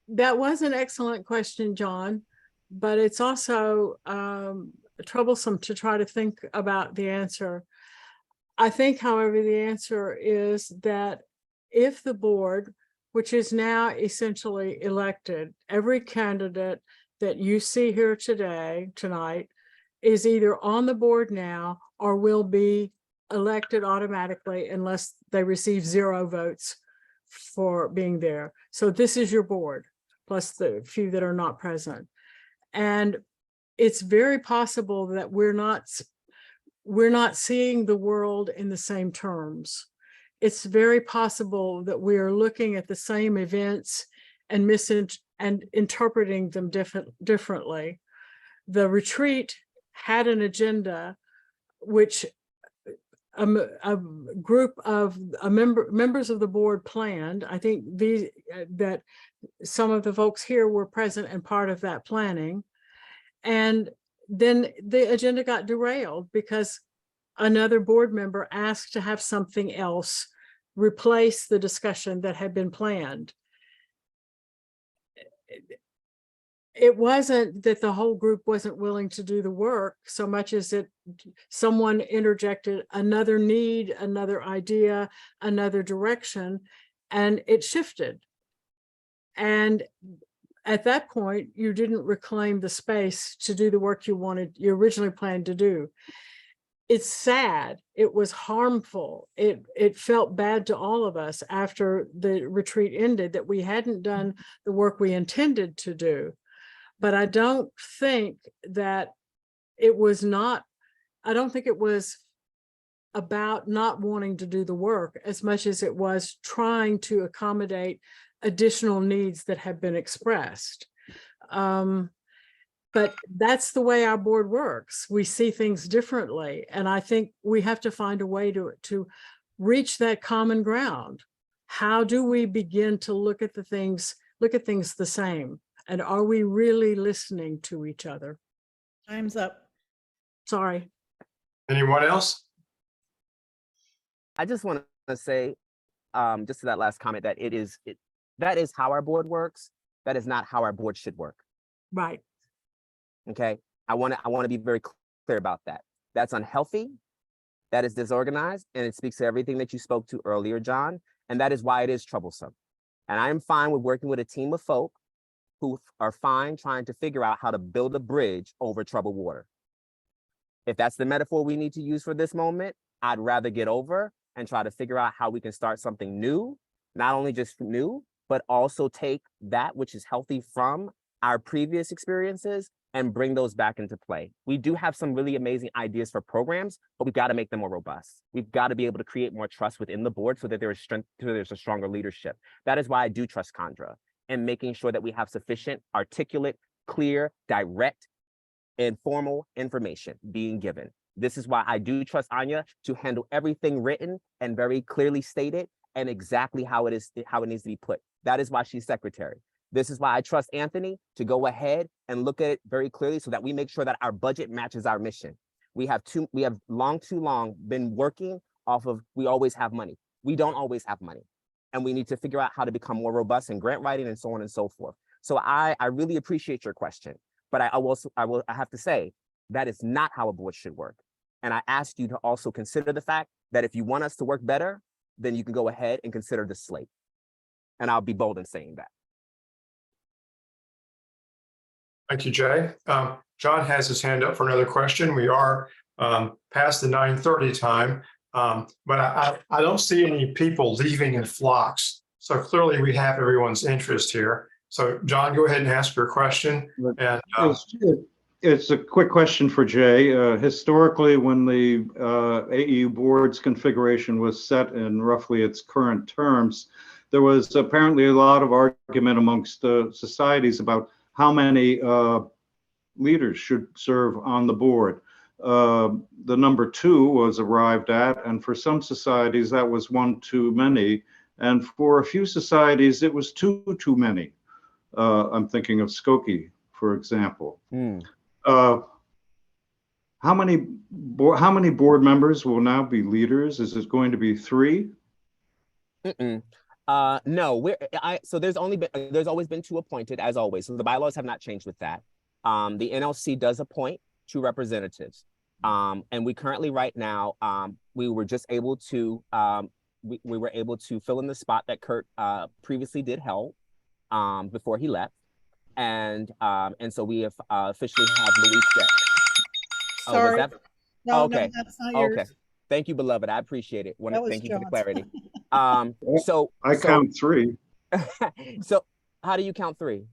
That was an excellent question, John, but it's also troublesome to try to think about the answer. I think, however, the answer is that if the board, which is now essentially elected, every candidate that you see here tonight, is either on the board now or will be elected automatically unless they receive 0 votes for being there. So this is your board, plus the few that are not present. And it's very possible that we're not seeing the world in the same terms. It's very possible that we are looking at the same events and interpreting them differently. The retreat had an agenda which a group of members of the board planned. I think that some of the folks here were present and part of that planning. And then the agenda got derailed because another board member asked to have something else replace the discussion that had been planned. It wasn't that the whole group wasn't willing to do the work so much as that someone interjected another need, another idea, another direction, and it shifted. And at that point, you didn't reclaim the space to do the work you originally planned to do. It's sad. It was harmful. It felt bad to all of us after the retreat ended that we hadn't done the work we intended to do. But I don't think that it was about not wanting to do the work as much as it was trying to accommodate additional needs that have been expressed. But that's the way our board works. We see things differently. And I think we have to find a way to reach that common ground. How do we begin to look at things the same? And are we really listening to each other? Time's up. Sorry. Anyone else? I just want to say, just to that last comment, that that is how our board works. That is not how our board should work. Right. Okay. I want to be very clear about that. That's unhealthy. That is disorganized, and it speaks to everything that you spoke to earlier, John. And that is why it is troublesome. And I am fine with working with a team of folk who are fine trying to figure out how to build a bridge over troubled water. If that's the metaphor we need to use for this moment, I'd rather get over and try to figure out how we can start something new, not only just new, but also take that which is healthy from our previous experiences and bring those back into play. We do have some really amazing ideas for programs, but we've got to make them more robust. We've got to be able to create more trust within the board so that there is strength, so there's a stronger leadership. That is why I do trust Chandra, and making sure that we have sufficient, articulate, clear, direct, and formal information being given. This is why I do trust Anya to handle everything written and very clearly stated and exactly how it needs to be put. That is why she's secretary. This is why I trust Anthony to go ahead and look at it very clearly so that we make sure that our budget matches our mission. We have too long been working off of, we always have money. We don't always have money. And we need to figure out how to become more robust in grant writing and so on and so forth. So I really appreciate your question, but I have to say that is not how a board should work. And I ask you to also consider the fact that if you want us to work better, then you can go ahead and consider the slate. And I'll be bold in saying that. Thank you, Jay. John has his hand up for another question. We are past the 9:30 time. But I don't see any people leaving in flocks. So clearly we have everyone's interest here. So John, go ahead and ask your question. And It's a quick question for Jay. Historically, when the AEU board's configuration was set in roughly its current terms, there was apparently a lot of argument amongst societies about how many leaders should serve on the board. The number 2 was arrived at, and for some societies that was 1 too many, and for a few societies it was 2 too many. I'm thinking of Skokie, for example. How many board members will now be leaders? Is it going to be 3? No, so there's always been 2 appointed, as always. So the bylaws have not changed with that. The NLC does appoint 2 representatives. And we currently right now, we were just able to we were able to fill in the spot that Kurt previously did hold before he left. And so we have officially have Louise Jett. Sorry. No, okay. No, that's not yours. Okay. Thank you, beloved. I appreciate it. Thank you for the clarity. So I count 3. So how do you count 3?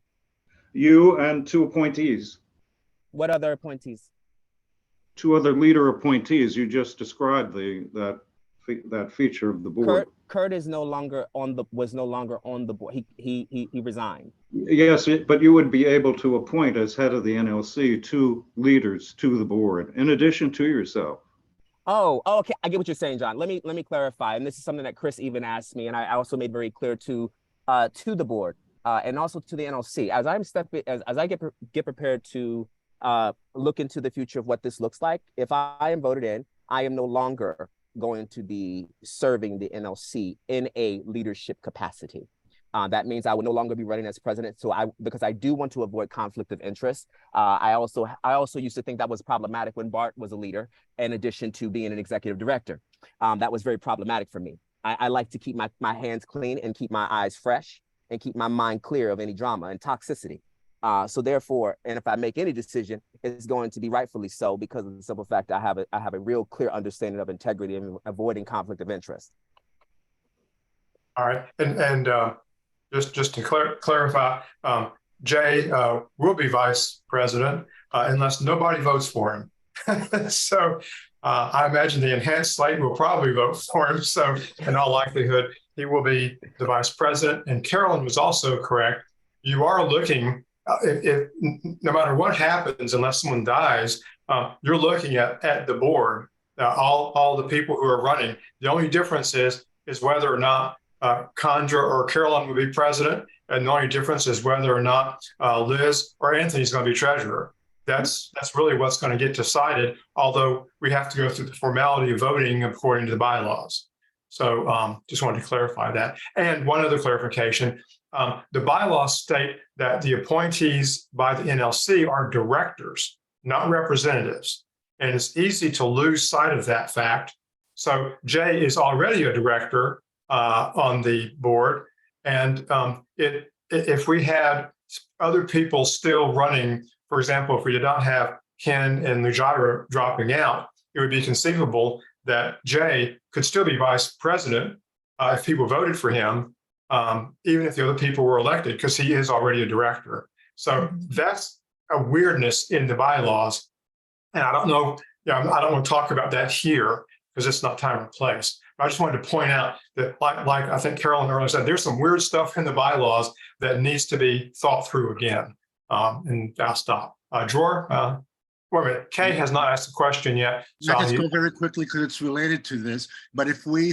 You and 2 appointees. What other appointees? 2 other leader appointees. You just described that feature of the board. Kurt is was no longer on the board. He resigned. Yes, but you would be able to appoint as head of the NLC 2 leaders to the board in addition to yourself. Oh, okay. I get what you're saying, John. Let me clarify. And this is something that Chris even asked me, and I also made very clear to the board and also to the NLC. As I get prepared to look into the future of what this looks like, if I am voted in, I am no longer going to be serving the NLC in a leadership capacity. That means I will no longer be running as president. So because I do want to avoid conflict of interest. I also used to think that was problematic when Bart was a leader, in addition to being an executive director. That was very problematic for me. I like to keep my hands clean and keep my eyes fresh and keep my mind clear of any drama and toxicity. So therefore, and if I make any decision, it's going to be rightfully so because of the simple fact I have a real clear understanding of integrity and avoiding conflict of interest. All right, and just to clarify, Jay will be vice president unless nobody votes for him. So I imagine the enhanced slate will probably vote for him. So in all likelihood, he will be the vice president. And Carolyn was also correct. You are looking, if no matter what happens, unless someone dies, you're looking at the board, all the people who are running. The only difference is whether or not Chandra or Carolyn will be president, and the only difference is whether or not Liz or Anthony is going to be treasurer. That's really what's going to get decided, although we have to go through the formality of voting according to the bylaws. So just wanted to clarify that. And one other clarification, the bylaws state that the appointees by the NLC are directors, not representatives. And it's easy to lose sight of that fact. So Jay is already a director on the board. And if we had other people still running, for example, if we did not have Ken and Lujaira dropping out, it would be conceivable that Jay could still be vice president if people voted for him, even if the other people were elected, because he is already a director. So that's a weirdness in the bylaws. And I don't know, I don't want to talk about that here because it's not time or place. I just wanted to point out that, like I think Carolyn earlier said, there's some weird stuff in the bylaws that needs to be thought through again. And I'll stop. Dror, wait a minute. Kay has not asked a question yet. So I just go very quickly because it's related to this. But if we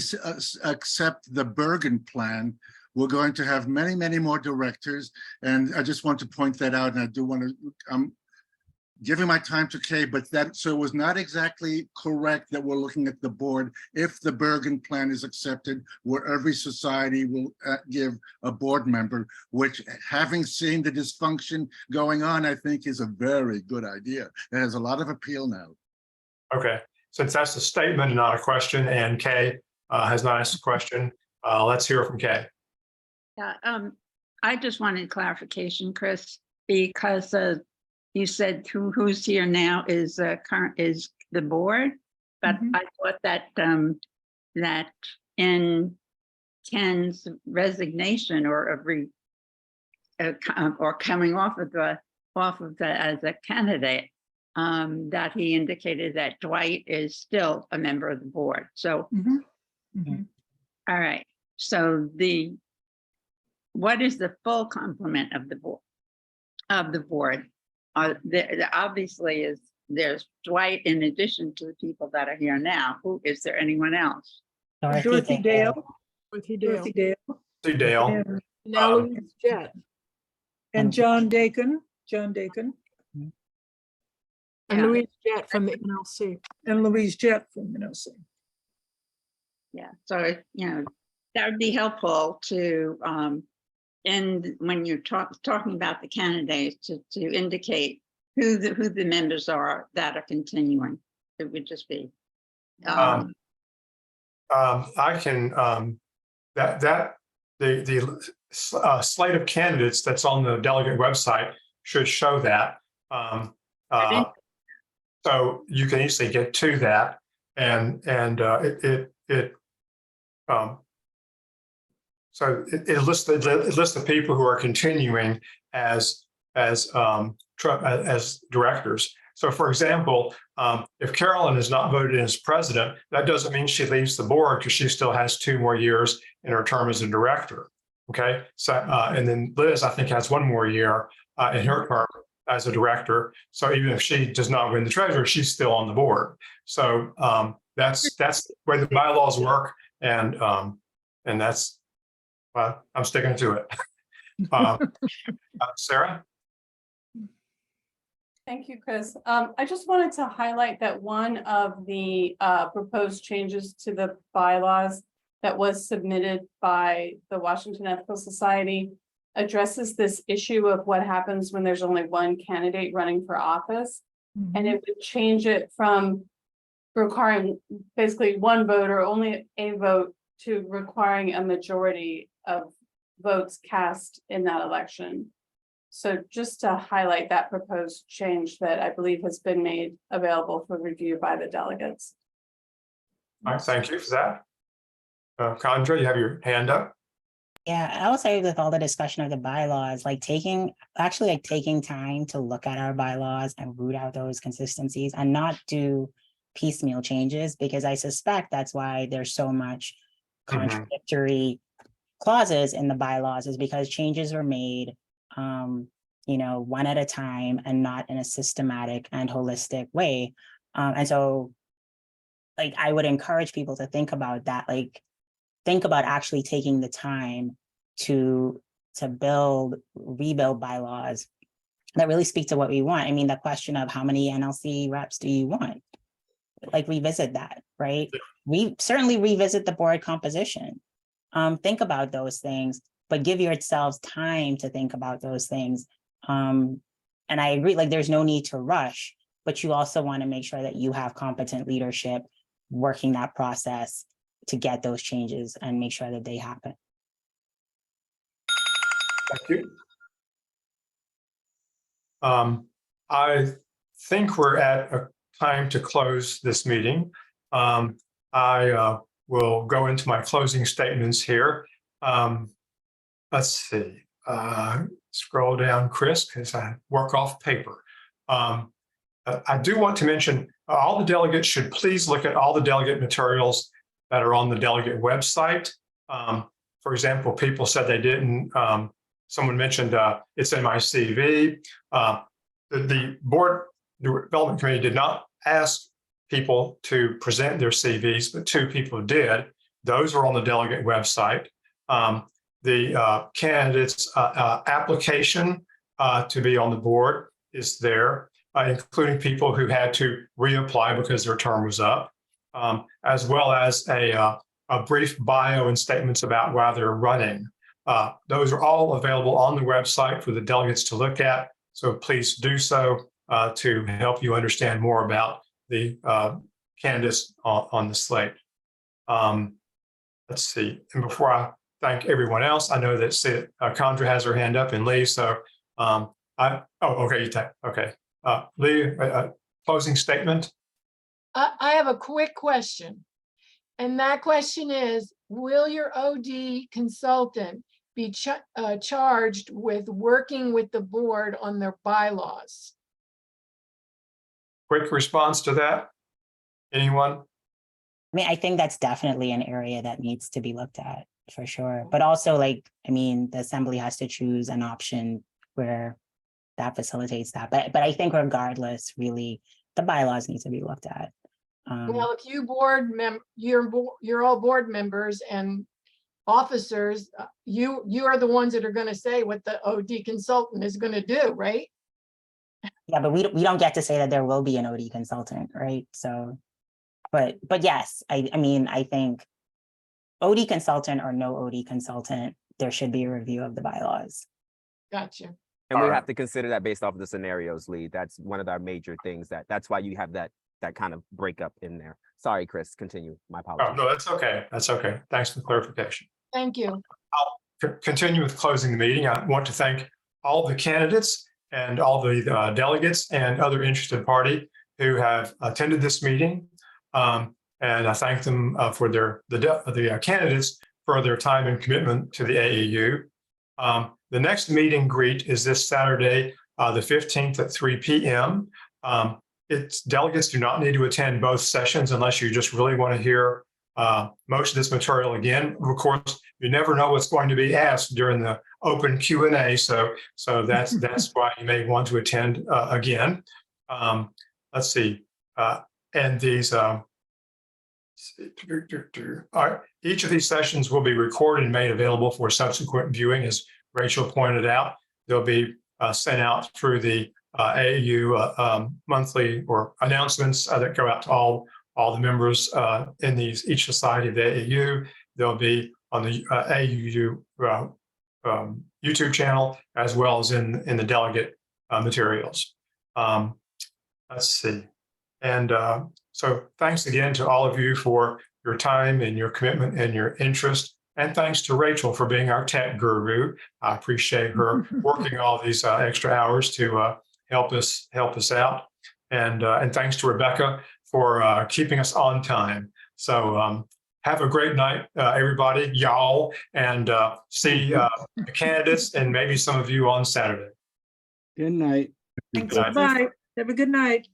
accept the Bergen plan, we're going to have many, many more directors. And I just want to point that out. And I do want to, giving my time to Kay, but so it was not exactly correct that we're looking at the board if the Bergen plan is accepted, where every society will give a board member, which, having seen the dysfunction going on, I think is a very good idea. It has a lot of appeal now. Okay, since that's a statement and not a question, and Kay has not asked a question, let's hear from Kay. Yeah, I just wanted clarification, Chris, because you said who's here now is the board, but I thought that that in Ken's resignation or coming off of the as a candidate, that he indicated that Dwight is still a member of the board. So, all right. So what is the full complement of the board? Obviously there's Dwight in addition to the people that are here now. Who is there? Anyone else? Dorothy Dale. Dorothy Dorothy Dale. Dale. And- Now Louise Jett. And John Dakin. And Yeah. Louise Jett from the NLC. And Louise Jett from NLC. Yeah, so, that would be helpful to, and when you're talking about the candidates, to indicate who the members are that are continuing. It would just be. I can, the slate of candidates that's on the delegate website should show that. So you can easily get to that, and so it lists the people who are continuing as directors. So, for example, if Carolyn is not voted in as president, that doesn't mean she leaves the board, because she still has 2 more years in her term as a director. Okay, so and then Liz, I think, has 1 more year in her term as a director. So even if she does not win the treasurer, she's still on the board. So that's the way the bylaws work, and that's I'm sticking to it. Sarah. Thank you, Chris. I just wanted to highlight that one of the proposed changes to the bylaws that was submitted by the Washington Ethical Society addresses this issue of what happens when there's only one candidate running for office. And it would change it from requiring basically one vote or only a vote to requiring a majority of votes cast in that election. So just to highlight that proposed change that I believe has been made available for review by the delegates. All right, thank you for that. Chandra, you have your hand up. Yeah, I would say with all the discussion of the bylaws, taking time to look at our bylaws and root out those consistencies and not do piecemeal changes, because I suspect that's why there's so much contradictory clauses in the bylaws, is because changes were made, one at a time and not in a systematic and holistic way. And so I would encourage people to think about that, think about actually taking the time to rebuild bylaws that really speak to what we want. I mean, the question of how many NLC reps do you want? Revisit that, right? We certainly revisit the board composition. Think about those things, but give yourselves time to think about those things. And I agree, there's no need to rush, but you also want to make sure that you have competent leadership working that process to get those changes and make sure that they happen. Thank you. I think we're at a time to close this meeting. I will go into my closing statements here. Let's see. Scroll down, Chris, because I work off paper. I do want to mention all the delegates should please look at all the delegate materials that are on the delegate website. For example, people said they didn't. Someone mentioned it's in my CV. The board development committee did not ask people to present their CVs, but 2 people did. Those are on the delegate website. The candidates application to be on the board is there, including people who had to reapply because their term was up, as well as a brief bio and statements about why they're running. Those are all available on the website for the delegates to look at. So please do so to help you understand more about the candidates on the slate. Let's see. And before I thank everyone else, I know that Chandra has her hand up and Lee. So okay, you take, okay. Lee, closing statement. I have a quick question. And that question is, will your OD consultant be charged with working with the board on their bylaws? quick response to that? Anyone? I mean, I think that's definitely an area that needs to be looked at for sure. But also, like, I mean, the assembly has to choose an option where that facilitates that. But I think regardless, really, the bylaws need to be looked at. Well, if you you're all board members and officers, you are the ones that are going to say what the OD consultant is going to do, right? Yeah, but we don't get to say that there will be an OD consultant, right? So, but yes, I mean, I think OD consultant or no OD consultant, there should be a review of the bylaws. Gotcha. And we have to consider that based off of the scenarios, Lee. That's one of our major things that's why you have that kind of breakup in there. Sorry, Chris, continue. My Oh, apologies. no, that's okay. That's okay. Thanks for the clarification. Thank you. Continue with closing the meeting. I want to thank all the candidates and all the delegates and other interested party who have attended this meeting. And I thank them for the candidates for their time and commitment to the AAU. The next meet and greet is this Saturday, the 15th at 3 p.m. It's delegates do not need to attend both sessions unless you just really want to hear most of this material again. Of course, you never know what's going to be asked during the open Q&A, so that's why you may want to attend again. Let's see, and these. Each of these sessions will be recorded and made available for subsequent viewing, as Rachel pointed out. They'll be sent out through the AAU monthly or announcements that go out to all the members in each society of the AAU. They'll be on the AAU YouTube channel as well as in the delegate materials. Let's see. And so thanks again to all of you for your time and your commitment and your interest. And thanks to Rachel for being our tech guru. I appreciate her working all these extra hours to help us out. And thanks to Rebecca for keeping us on time. So have a great night, everybody, y'all, and see the candidates and maybe some of you on Saturday. Good night. Thanks. Good night. Bye. Have a good night.